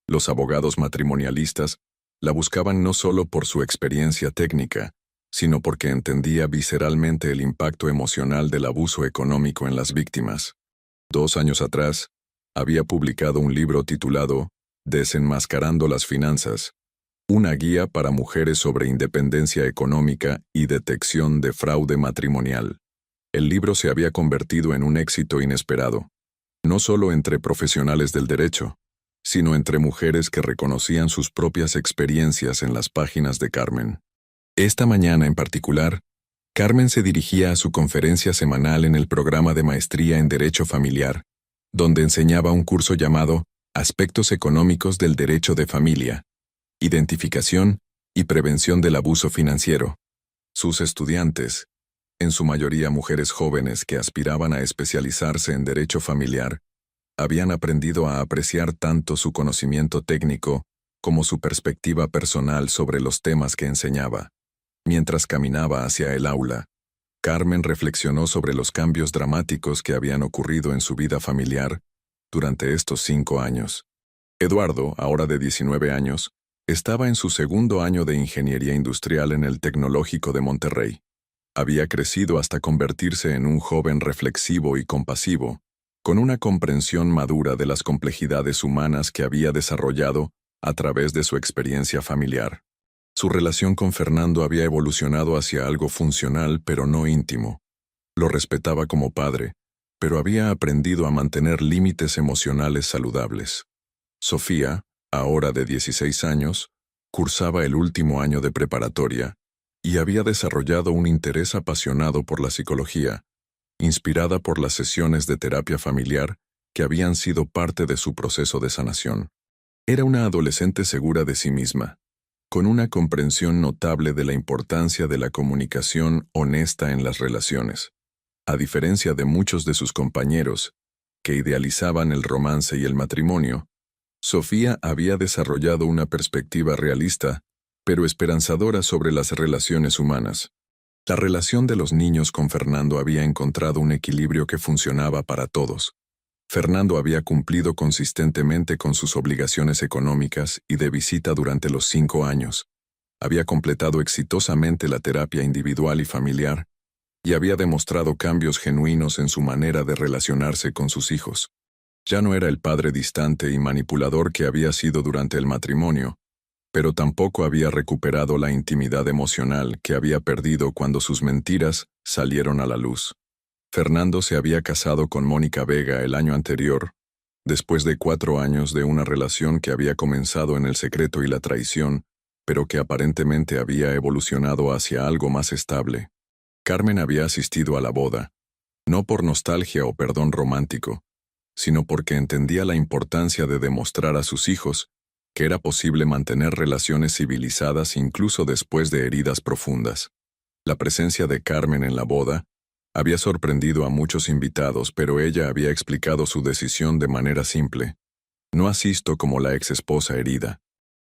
Los abogados matrimonialistas la buscaban no solo por su experiencia técnica, sino porque entendía visceralmente el impacto emocional del abuso económico en las víctimas. 2 años atrás, había publicado un libro titulado Desenmascarando las finanzas, una guía para mujeres sobre independencia económica y detección de fraude matrimonial. El libro se había convertido en un éxito inesperado, no solo entre profesionales del derecho, sino entre mujeres que reconocían sus propias experiencias en las páginas de Carmen. Esta mañana en particular, Carmen se dirigía a su conferencia semanal en el programa de maestría en Derecho Familiar, donde enseñaba un curso llamado Aspectos económicos del derecho de familia, identificación y prevención del abuso financiero. Sus estudiantes, en su mayoría mujeres jóvenes que aspiraban a especializarse en derecho familiar, habían aprendido a apreciar tanto su conocimiento técnico como su perspectiva personal sobre los temas que enseñaba. Mientras caminaba hacia el aula, Carmen reflexionó sobre los cambios dramáticos que habían ocurrido en su vida familiar durante estos 5 años. Eduardo, ahora de 19 años, estaba en su segundo año de ingeniería industrial en el Tecnológico de Monterrey. Había crecido hasta convertirse en un joven reflexivo y compasivo, con una comprensión madura de las complejidades humanas que había desarrollado a través de su experiencia familiar. Su relación con Fernando había evolucionado hacia algo funcional pero no íntimo. Lo respetaba como padre, pero había aprendido a mantener límites emocionales saludables. Sofía, ahora de 16 años, cursaba el último año de preparatoria y había desarrollado un interés apasionado por la psicología, inspirada por las sesiones de terapia familiar que habían sido parte de su proceso de sanación. Era una adolescente segura de sí misma, con una comprensión notable de la importancia de la comunicación honesta en las relaciones. A diferencia de muchos de sus compañeros, que idealizaban el romance y el matrimonio, Sofía había desarrollado una perspectiva realista, pero esperanzadora sobre las relaciones humanas. La relación de los niños con Fernando había encontrado un equilibrio que funcionaba para todos. Fernando había cumplido consistentemente con sus obligaciones económicas y de visita durante los 5 años. Había completado exitosamente la terapia individual y familiar, y había demostrado cambios genuinos en su manera de relacionarse con sus hijos. Ya no era el padre distante y manipulador que había sido durante el matrimonio, pero tampoco había recuperado la intimidad emocional que había perdido cuando sus mentiras salieron a la luz. Fernando se había casado con Mónica Vega el año anterior, después de 4 años de una relación que había comenzado en el secreto y la traición, pero que aparentemente había evolucionado hacia algo más estable. Carmen había asistido a la boda, no por nostalgia o perdón romántico, sino porque entendía la importancia de demostrar a sus hijos que era posible mantener relaciones civilizadas incluso después de heridas profundas. La presencia de Carmen en la boda había sorprendido a muchos invitados, pero ella había explicado su decisión de manera simple. No asisto como la exesposa herida.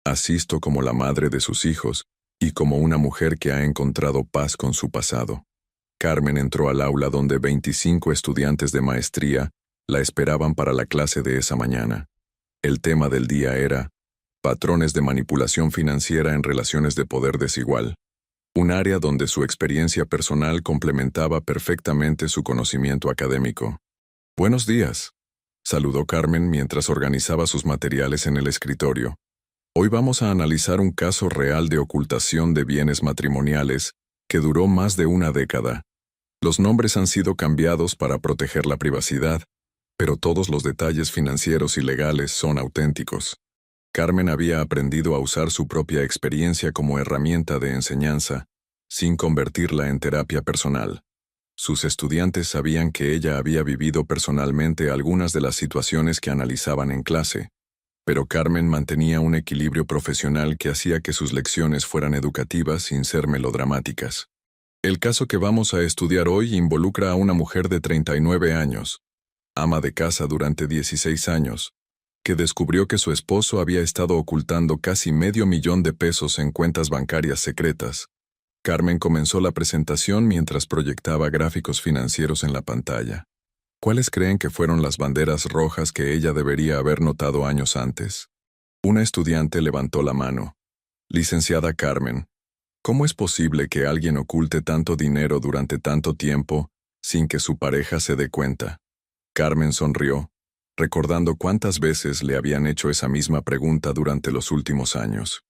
Asisto como la madre de sus hijos y como una mujer que ha encontrado paz con su pasado. Carmen entró al aula donde 25 estudiantes de maestría la esperaban para la clase de esa mañana. El tema del día era patrones de manipulación financiera en relaciones de poder desigual, un área donde su experiencia personal complementaba perfectamente su conocimiento académico. «Buenos días», saludó Carmen mientras organizaba sus materiales en el escritorio. «Hoy vamos a analizar un caso real de ocultación de bienes matrimoniales que duró más de una década. Los nombres han sido cambiados para proteger la privacidad, pero todos los detalles financieros y legales son auténticos». Carmen había aprendido a usar su propia experiencia como herramienta de enseñanza, sin convertirla en terapia personal. Sus estudiantes sabían que ella había vivido personalmente algunas de las situaciones que analizaban en clase, pero Carmen mantenía un equilibrio profesional que hacía que sus lecciones fueran educativas sin ser melodramáticas. El caso que vamos a estudiar hoy involucra a una mujer de 39 años, ama de casa durante 16 años, que descubrió que su esposo había estado ocultando casi $500,000 en cuentas bancarias secretas. Carmen comenzó la presentación mientras proyectaba gráficos financieros en la pantalla. ¿Cuáles creen que fueron las banderas rojas que ella debería haber notado años antes? Una estudiante levantó la mano. «Licenciada Carmen, ¿Cómo es posible que alguien oculte tanto dinero durante tanto tiempo sin que su pareja se dé cuenta? Carmen sonrió, recordando cuántas veces le habían hecho esa misma pregunta durante los últimos años.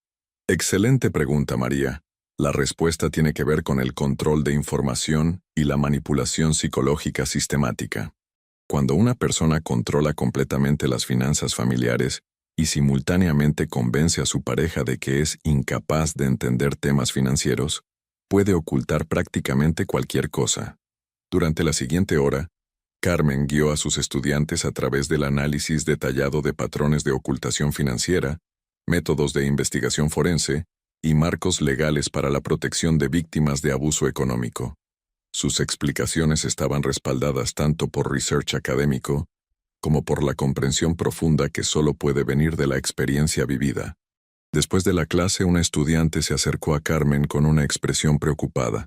Excelente pregunta, María. La respuesta tiene que ver con el control de información y la manipulación psicológica sistemática. Cuando una persona controla completamente las finanzas familiares y simultáneamente convence a su pareja de que es incapaz de entender temas financieros, puede ocultar prácticamente cualquier cosa. Durante la siguiente hora, Carmen guió a sus estudiantes a través del análisis detallado de patrones de ocultación financiera, métodos de investigación forense y marcos legales para la protección de víctimas de abuso económico. Sus explicaciones estaban respaldadas tanto por research académico como por la comprensión profunda que solo puede venir de la experiencia vivida. Después de la clase, una estudiante se acercó a Carmen con una expresión preocupada.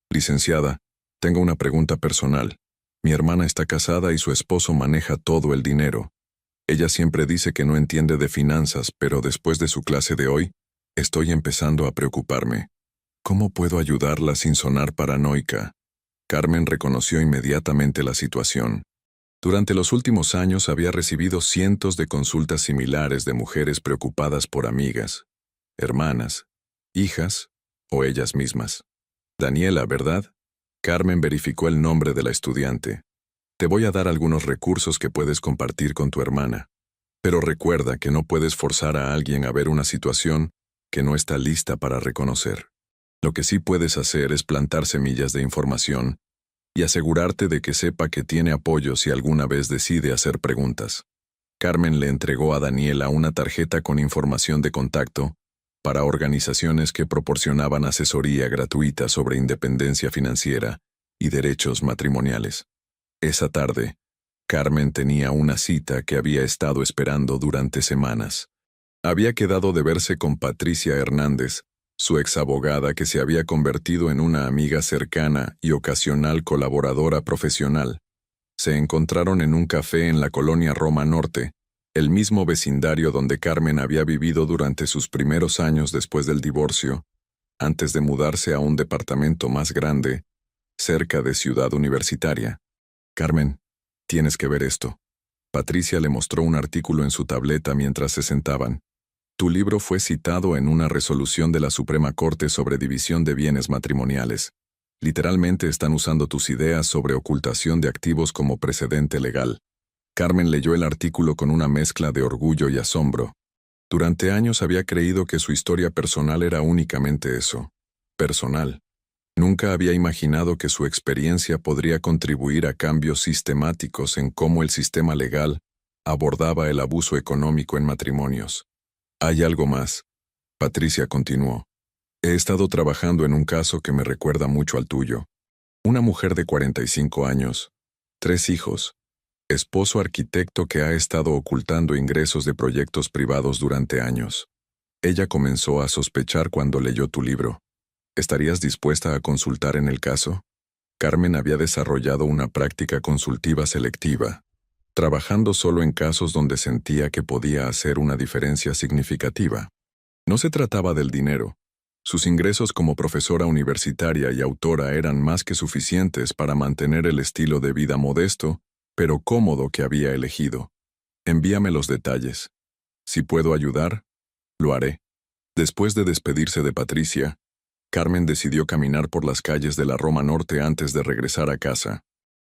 Licenciada, tengo una pregunta personal. Mi hermana está casada y su esposo maneja todo el dinero. Ella siempre dice que no entiende de finanzas, pero después de su clase de hoy, estoy empezando a preocuparme. ¿Cómo puedo ayudarla sin sonar paranoica? Carmen reconoció inmediatamente la situación. Durante los últimos años había recibido cientos de consultas similares de mujeres preocupadas por amigas, hermanas, hijas o ellas mismas. Daniela, ¿verdad? Carmen verificó el nombre de la estudiante. Te voy a dar algunos recursos que puedes compartir con tu hermana. Pero recuerda que no puedes forzar a alguien a ver una situación que no está lista para reconocer. Lo que sí puedes hacer es plantar semillas de información y asegurarte de que sepa que tiene apoyo si alguna vez decide hacer preguntas. Carmen le entregó a Daniela una tarjeta con información de contacto para organizaciones que proporcionaban asesoría gratuita sobre independencia financiera y derechos matrimoniales. Esa tarde, Carmen tenía una cita que había estado esperando durante semanas. Había quedado de verse con Patricia Hernández, su exabogada que se había convertido en una amiga cercana y ocasional colaboradora profesional. Se encontraron en un café en la colonia Roma Norte, el mismo vecindario donde Carmen había vivido durante sus primeros años después del divorcio, antes de mudarse a un departamento más grande, cerca de Ciudad Universitaria. Carmen, tienes que ver esto. Patricia le mostró un artículo en su tableta mientras se sentaban. Tu libro fue citado en una resolución de la Suprema Corte sobre división de bienes matrimoniales. Literalmente están usando tus ideas sobre ocultación de activos como precedente legal. Carmen leyó el artículo con una mezcla de orgullo y asombro. Durante años había creído que su historia personal era únicamente eso, personal. Nunca había imaginado que su experiencia podría contribuir a cambios sistemáticos en cómo el sistema legal abordaba el abuso económico en matrimonios. Hay algo más. Patricia continuó. He estado trabajando en un caso que me recuerda mucho al tuyo. Una mujer de 45 años, 3 hijos, esposo arquitecto que ha estado ocultando ingresos de proyectos privados durante años. Ella comenzó a sospechar cuando leyó tu libro. ¿Estarías dispuesta a consultar en el caso? Carmen había desarrollado una práctica consultiva selectiva, trabajando solo en casos donde sentía que podía hacer una diferencia significativa. No se trataba del dinero. Sus ingresos como profesora universitaria y autora eran más que suficientes para mantener el estilo de vida modesto, pero cómodo que había elegido. Envíame los detalles. Si puedo ayudar, lo haré. Después de despedirse de Patricia, Carmen decidió caminar por las calles de la Roma Norte antes de regresar a casa.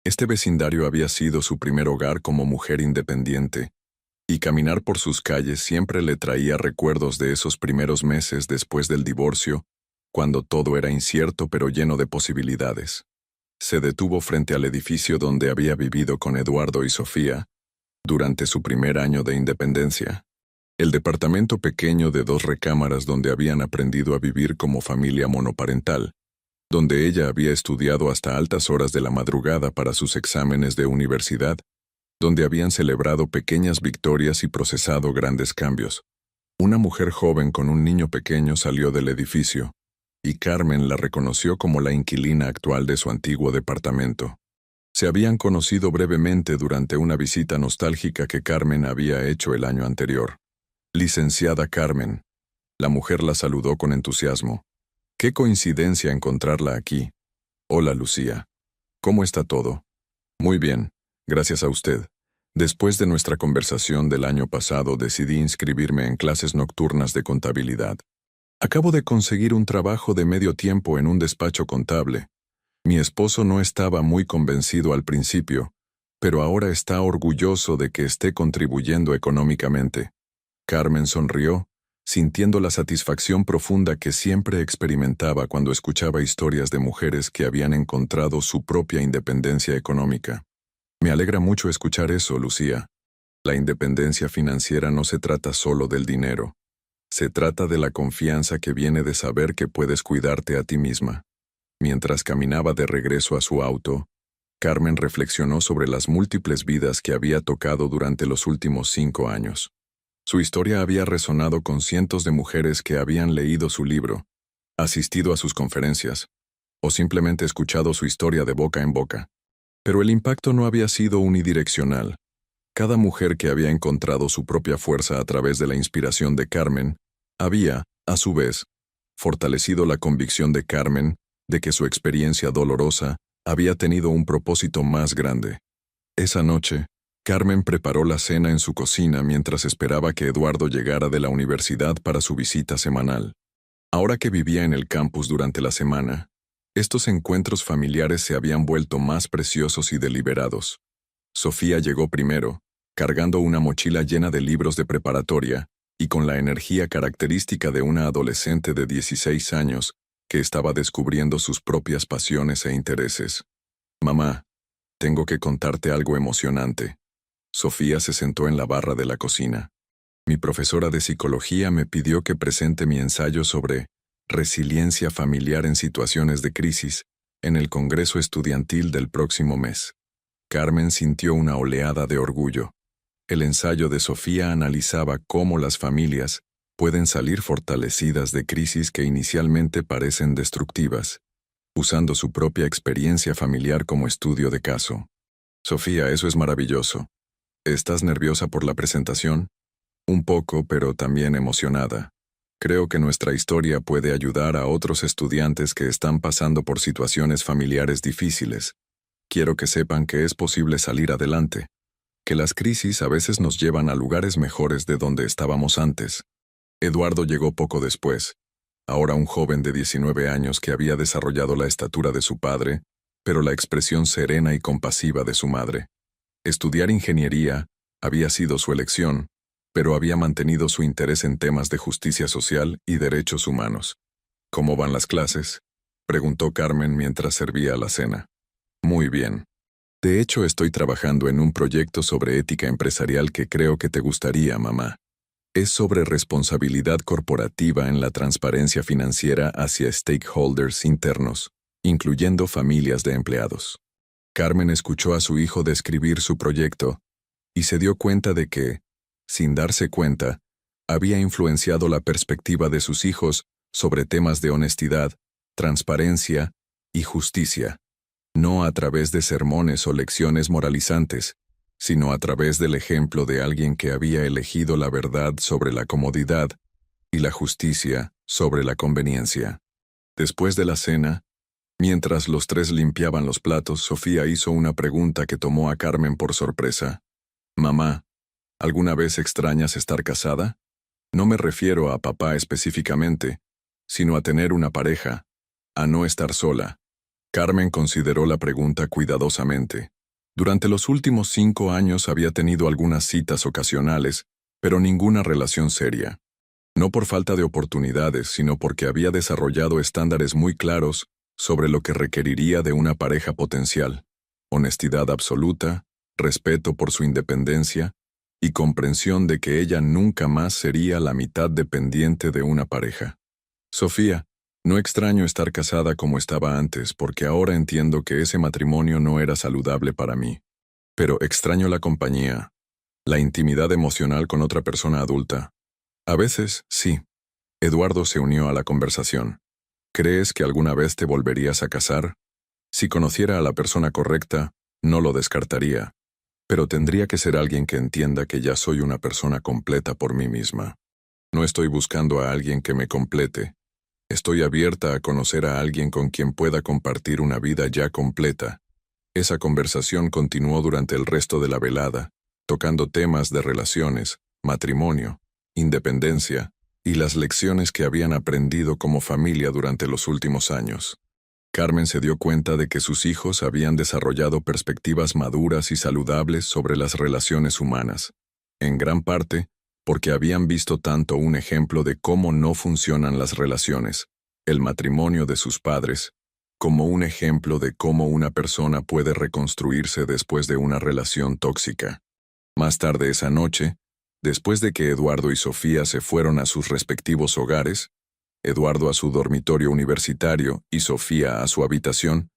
Este vecindario había sido su primer hogar como mujer independiente, y caminar por sus calles siempre le traía recuerdos de esos primeros meses después del divorcio, cuando todo era incierto pero lleno de posibilidades. Se detuvo frente al edificio donde había vivido con Eduardo y Sofía durante su primer año de independencia. El departamento pequeño de 2 recámaras donde habían aprendido a vivir como familia monoparental, donde ella había estudiado hasta altas horas de la madrugada para sus exámenes de universidad, donde habían celebrado pequeñas victorias y procesado grandes cambios. Una mujer joven con un niño pequeño salió del edificio, y Carmen la reconoció como la inquilina actual de su antiguo departamento. Se habían conocido brevemente durante una visita nostálgica que Carmen había hecho el año anterior. Licenciada Carmen. La mujer la saludó con entusiasmo. Qué coincidencia encontrarla aquí. Hola, Lucía. ¿Cómo está todo? Muy bien, gracias a usted. Después de nuestra conversación del año pasado, decidí inscribirme en clases nocturnas de contabilidad. Acabo de conseguir un trabajo de medio tiempo en un despacho contable. Mi esposo no estaba muy convencido al principio, pero ahora está orgulloso de que esté contribuyendo económicamente. Carmen sonrió, sintiendo la satisfacción profunda que siempre experimentaba cuando escuchaba historias de mujeres que habían encontrado su propia independencia económica. Me alegra mucho escuchar eso, Lucía. La independencia financiera no se trata solo del dinero. Se trata de la confianza que viene de saber que puedes cuidarte a ti misma. Mientras caminaba de regreso a su auto, Carmen reflexionó sobre las múltiples vidas que había tocado durante los últimos 5 años. Su historia había resonado con cientos de mujeres que habían leído su libro, asistido a sus conferencias, o simplemente escuchado su historia de boca en boca. Pero el impacto no había sido unidireccional. Cada mujer que había encontrado su propia fuerza a través de la inspiración de Carmen, había, a su vez, fortalecido la convicción de Carmen de que su experiencia dolorosa había tenido un propósito más grande. Esa noche, Carmen preparó la cena en su cocina mientras esperaba que Eduardo llegara de la universidad para su visita semanal. Ahora que vivía en el campus durante la semana, estos encuentros familiares se habían vuelto más preciosos y deliberados. Sofía llegó primero, cargando una mochila llena de libros de preparatoria y con la energía característica de una adolescente de 16 años que estaba descubriendo sus propias pasiones e intereses. «Mamá, tengo que contarte algo emocionante». Sofía se sentó en la barra de la cocina. Mi profesora de psicología me pidió que presente mi ensayo sobre resiliencia familiar en situaciones de crisis en el Congreso Estudiantil del próximo mes. Carmen sintió una oleada de orgullo. El ensayo de Sofía analizaba cómo las familias pueden salir fortalecidas de crisis que inicialmente parecen destructivas, usando su propia experiencia familiar como estudio de caso. «Sofía, eso es maravilloso. ¿Estás nerviosa por la presentación?» «Un poco, pero también emocionada. Creo que nuestra historia puede ayudar a otros estudiantes que están pasando por situaciones familiares difíciles. Quiero que sepan que es posible salir adelante, que las crisis a veces nos llevan a lugares mejores de donde estábamos antes». Eduardo llegó poco después, ahora un joven de 19 años que había desarrollado la estatura de su padre, pero la expresión serena y compasiva de su madre. Estudiar ingeniería había sido su elección, pero había mantenido su interés en temas de justicia social y derechos humanos. «¿Cómo van las clases?», preguntó Carmen mientras servía la cena. «Muy bien. De hecho, estoy trabajando en un proyecto sobre ética empresarial que creo que te gustaría, mamá. Es sobre responsabilidad corporativa en la transparencia financiera hacia stakeholders internos, incluyendo familias de empleados». Carmen escuchó a su hijo describir su proyecto y se dio cuenta de que, sin darse cuenta, había influenciado la perspectiva de sus hijos sobre temas de honestidad, transparencia y justicia, no a través de sermones o lecciones moralizantes, sino a través del ejemplo de alguien que había elegido la verdad sobre la comodidad y la justicia sobre la conveniencia. Después de la cena, mientras los tres limpiaban los platos, Sofía hizo una pregunta que tomó a Carmen por sorpresa. «Mamá, ¿alguna vez extrañas estar casada? No me refiero a papá específicamente, sino a tener una pareja, a no estar sola». Carmen consideró la pregunta cuidadosamente. Durante los últimos 5 años había tenido algunas citas ocasionales, pero ninguna relación seria. No por falta de oportunidades, sino porque había desarrollado estándares muy claros sobre lo que requeriría de una pareja potencial: honestidad absoluta, respeto por su independencia y comprensión de que ella nunca más sería la mitad dependiente de una pareja. «Sofía, no extraño estar casada como estaba antes, porque ahora entiendo que ese matrimonio no era saludable para mí. Pero extraño la compañía, la intimidad emocional con otra persona adulta. A veces, sí». Eduardo se unió a la conversación. «¿Crees que alguna vez te volverías a casar? Si conociera a la persona correcta, no lo descartaría. Pero tendría que ser alguien que entienda que ya soy una persona completa por mí misma. No estoy buscando a alguien que me complete. Estoy abierta a conocer a alguien con quien pueda compartir una vida ya completa. Esa conversación continuó durante el resto de la velada, tocando temas de relaciones, matrimonio, independencia y las lecciones que habían aprendido como familia durante los últimos años. Carmen se dio cuenta de que sus hijos habían desarrollado perspectivas maduras y saludables sobre las relaciones humanas, en gran parte porque habían visto tanto un ejemplo de cómo no funcionan las relaciones, el matrimonio de sus padres, como un ejemplo de cómo una persona puede reconstruirse después de una relación tóxica. Más tarde esa noche, después de que Eduardo y Sofía se fueron a sus respectivos hogares, Eduardo a su dormitorio universitario y Sofía a su habitación,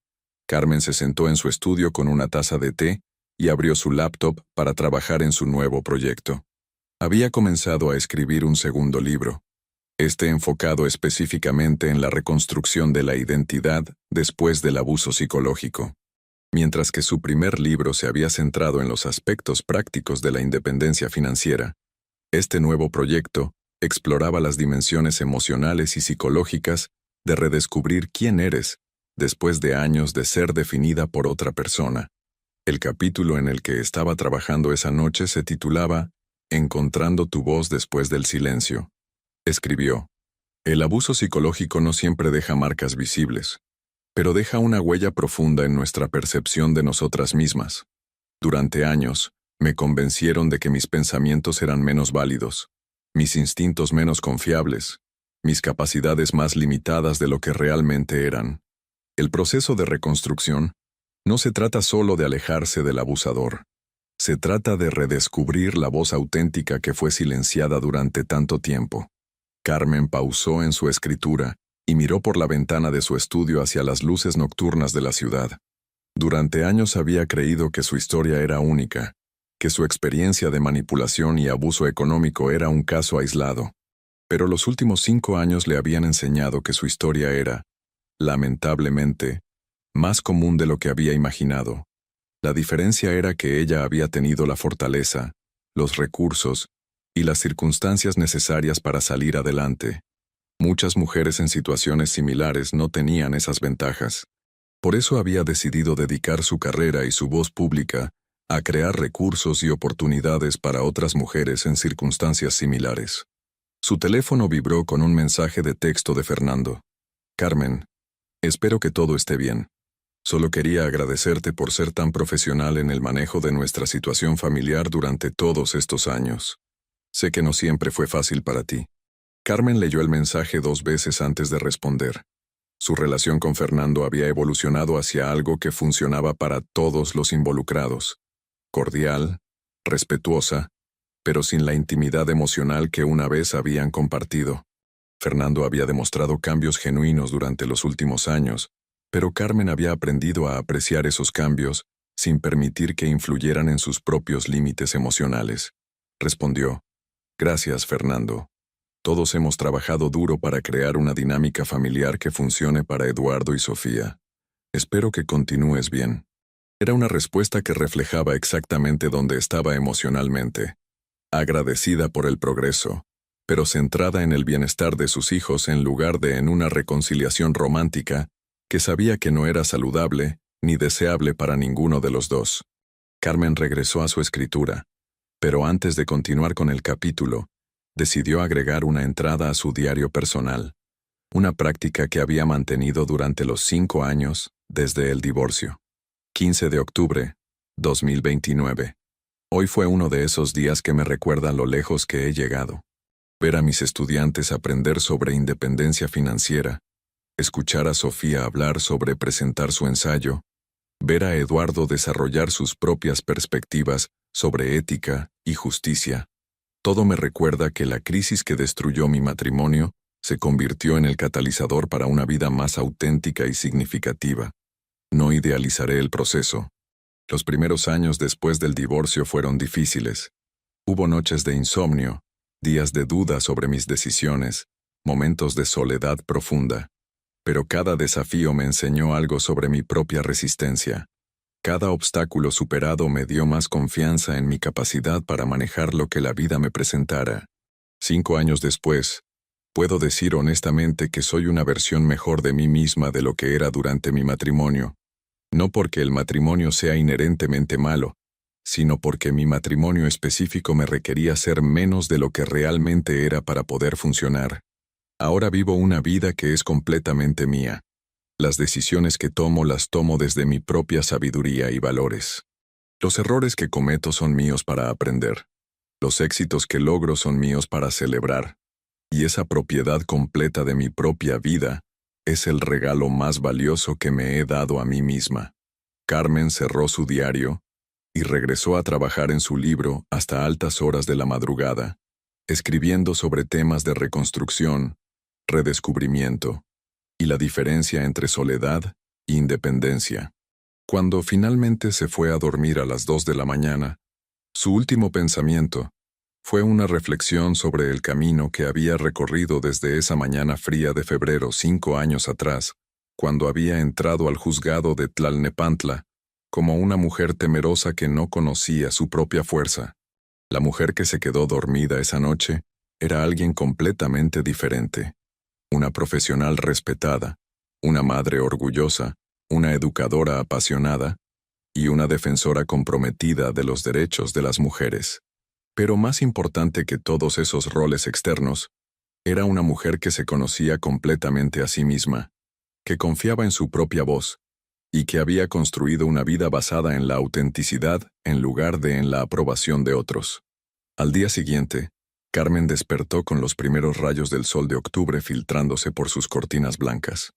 Carmen se sentó en su estudio con una taza de té y abrió su laptop para trabajar en su nuevo proyecto. Había comenzado a escribir un segundo libro, enfocado específicamente en la reconstrucción de la identidad después del abuso psicológico. Mientras que su primer libro se había centrado en los aspectos prácticos de la independencia financiera, este nuevo proyecto exploraba las dimensiones emocionales y psicológicas de redescubrir quién eres después de años de ser definida por otra persona. El capítulo en el que estaba trabajando esa noche se titulaba Encontrando tu voz después del silencio. Escribió: el abuso psicológico no siempre deja marcas visibles, pero deja una huella profunda en nuestra percepción de nosotras mismas. Durante años, me convencieron de que mis pensamientos eran menos válidos, mis instintos menos confiables, mis capacidades más limitadas de lo que realmente eran. El proceso de reconstrucción no se trata solo de alejarse del abusador. Se trata de redescubrir la voz auténtica que fue silenciada durante tanto tiempo. Carmen pausó en su escritura y miró por la ventana de su estudio hacia las luces nocturnas de la ciudad. Durante años había creído que su historia era única, que su experiencia de manipulación y abuso económico era un caso aislado. Pero los últimos 5 años le habían enseñado que su historia era, lamentablemente, más común de lo que había imaginado. La diferencia era que ella había tenido la fortaleza, los recursos y las circunstancias necesarias para salir adelante. Muchas mujeres en situaciones similares no tenían esas ventajas. Por eso había decidido dedicar su carrera y su voz pública a crear recursos y oportunidades para otras mujeres en circunstancias similares. Su teléfono vibró con un mensaje de texto de Fernando. Carmen, espero que todo esté bien. Solo quería agradecerte por ser tan profesional en el manejo de nuestra situación familiar durante todos estos años. Sé que no siempre fue fácil para ti. Carmen leyó el mensaje 2 veces antes de responder. Su relación con Fernando había evolucionado hacia algo que funcionaba para todos los involucrados. Cordial, respetuosa, pero sin la intimidad emocional que una vez habían compartido. Fernando había demostrado cambios genuinos durante los últimos años, pero Carmen había aprendido a apreciar esos cambios sin permitir que influyeran en sus propios límites emocionales. Respondió: gracias, Fernando. Todos hemos trabajado duro para crear una dinámica familiar que funcione para Eduardo y Sofía. Espero que continúes bien. Era una respuesta que reflejaba exactamente dónde estaba emocionalmente. Agradecida por el progreso, pero centrada en el bienestar de sus hijos en lugar de en una reconciliación romántica que sabía que no era saludable ni deseable para ninguno de los dos. Carmen regresó a su escritura, pero antes de continuar con el capítulo, decidió agregar una entrada a su diario personal, una práctica que había mantenido durante los 5 años desde el divorcio. 15 de octubre, 2029. Hoy fue uno de esos días que me recuerdan lo lejos que he llegado. Ver a mis estudiantes aprender sobre independencia financiera, escuchar a Sofía hablar sobre presentar su ensayo, ver a Eduardo desarrollar sus propias perspectivas sobre ética y justicia. Todo me recuerda que la crisis que destruyó mi matrimonio se convirtió en el catalizador para una vida más auténtica y significativa. No idealizaré el proceso. Los primeros años después del divorcio fueron difíciles. Hubo noches de insomnio, días de duda sobre mis decisiones, momentos de soledad profunda. Pero cada desafío me enseñó algo sobre mi propia resistencia. Cada obstáculo superado me dio más confianza en mi capacidad para manejar lo que la vida me presentara. 5 años después, Puedo decir honestamente que soy una versión mejor de mí misma de lo que era durante mi matrimonio. No porque el matrimonio sea inherentemente malo, sino porque mi matrimonio específico me requería ser menos de lo que realmente era para poder funcionar. Ahora vivo una vida que es completamente mía. Las decisiones que tomo las tomo desde mi propia sabiduría y valores. Los errores que cometo son míos para aprender. Los éxitos que logro son míos para celebrar. Y esa propiedad completa de mi propia vida es el regalo más valioso que me he dado a mí misma. Carmen cerró su diario y regresó a trabajar en su libro hasta altas horas de la madrugada, escribiendo sobre temas de reconstrucción, redescubrimiento y la diferencia entre soledad e independencia. Cuando finalmente se fue a dormir a las 2 de la mañana, su último pensamiento fue una reflexión sobre el camino que había recorrido desde esa mañana fría de febrero 5 años atrás, cuando había entrado al juzgado de Tlalnepantla, como una mujer temerosa que no conocía su propia fuerza. La mujer que se quedó dormida esa noche era alguien completamente diferente. Una profesional respetada, una madre orgullosa, una educadora apasionada y una defensora comprometida de los derechos de las mujeres. Pero más importante que todos esos roles externos, era una mujer que se conocía completamente a sí misma, que confiaba en su propia voz, y que había construido una vida basada en la autenticidad en lugar de en la aprobación de otros. Al día siguiente, Carmen despertó con los primeros rayos del sol de octubre filtrándose por sus cortinas blancas.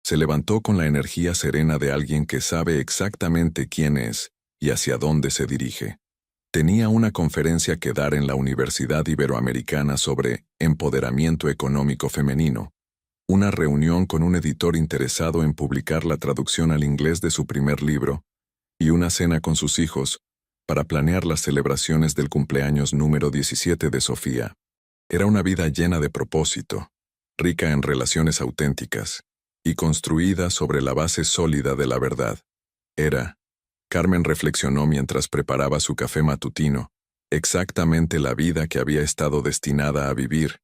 Se levantó con la energía serena de alguien que sabe exactamente quién es y hacia dónde se dirige. Tenía una conferencia que dar en la Universidad Iberoamericana sobre empoderamiento económico femenino, una reunión con un editor interesado en publicar la traducción al inglés de su primer libro, y una cena con sus hijos para planear las celebraciones del cumpleaños número 17 de Sofía. Era una vida llena de propósito, rica en relaciones auténticas y construida sobre la base sólida de la verdad. Carmen reflexionó mientras preparaba su café matutino, exactamente la vida que había estado destinada a vivir,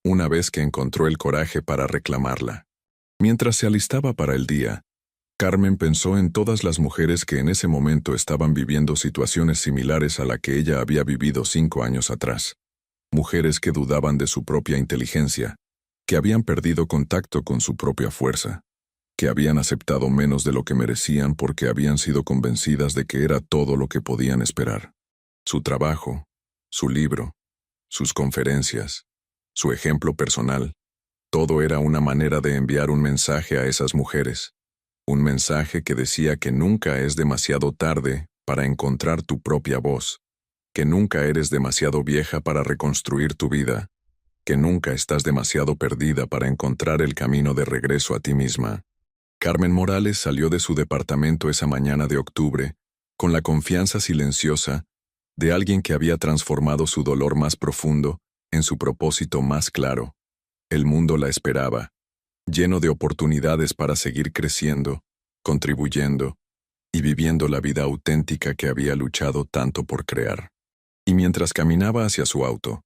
una vez que encontró el coraje para reclamarla. Mientras se alistaba para el día, Carmen pensó en todas las mujeres que en ese momento estaban viviendo situaciones similares a la que ella había vivido 5 años atrás. Mujeres que dudaban de su propia inteligencia, que habían perdido contacto con su propia fuerza, que habían aceptado menos de lo que merecían porque habían sido convencidas de que era todo lo que podían esperar. Su trabajo, su libro, sus conferencias, su ejemplo personal, todo era una manera de enviar un mensaje a esas mujeres. Un mensaje que decía que nunca es demasiado tarde para encontrar tu propia voz, que nunca eres demasiado vieja para reconstruir tu vida, que nunca estás demasiado perdida para encontrar el camino de regreso a ti misma. Carmen Morales salió de su departamento esa mañana de octubre, con la confianza silenciosa de alguien que había transformado su dolor más profundo en su propósito más claro. El mundo la esperaba, lleno de oportunidades para seguir creciendo, contribuyendo y viviendo la vida auténtica que había luchado tanto por crear. Y mientras caminaba hacia su auto,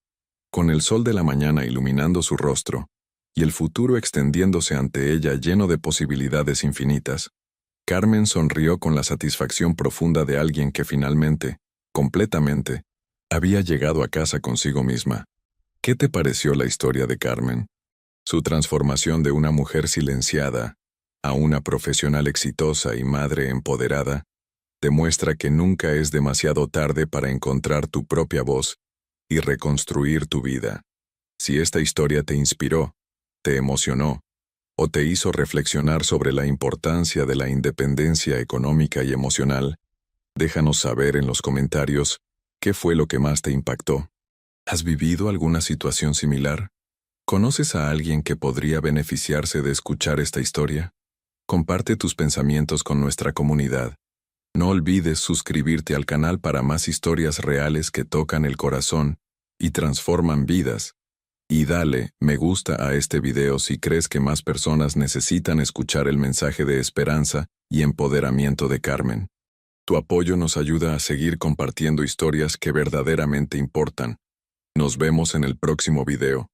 con el sol de la mañana iluminando su rostro, y el futuro extendiéndose ante ella lleno de posibilidades infinitas, Carmen sonrió con la satisfacción profunda de alguien que finalmente, completamente, había llegado a casa consigo misma. ¿Qué te pareció la historia de Carmen? Su transformación de una mujer silenciada a una profesional exitosa y madre empoderada demuestra que nunca es demasiado tarde para encontrar tu propia voz y reconstruir tu vida. Si esta historia te inspiró, te emocionó, o te hizo reflexionar sobre la importancia de la independencia económica y emocional, déjanos saber en los comentarios qué fue lo que más te impactó. ¿Has vivido alguna situación similar? ¿Conoces a alguien que podría beneficiarse de escuchar esta historia? Comparte tus pensamientos con nuestra comunidad. No olvides suscribirte al canal para más historias reales que tocan el corazón y transforman vidas. Y dale me gusta a este video si crees que más personas necesitan escuchar el mensaje de esperanza y empoderamiento de Carmen. Tu apoyo nos ayuda a seguir compartiendo historias que verdaderamente importan. Nos vemos en el próximo video.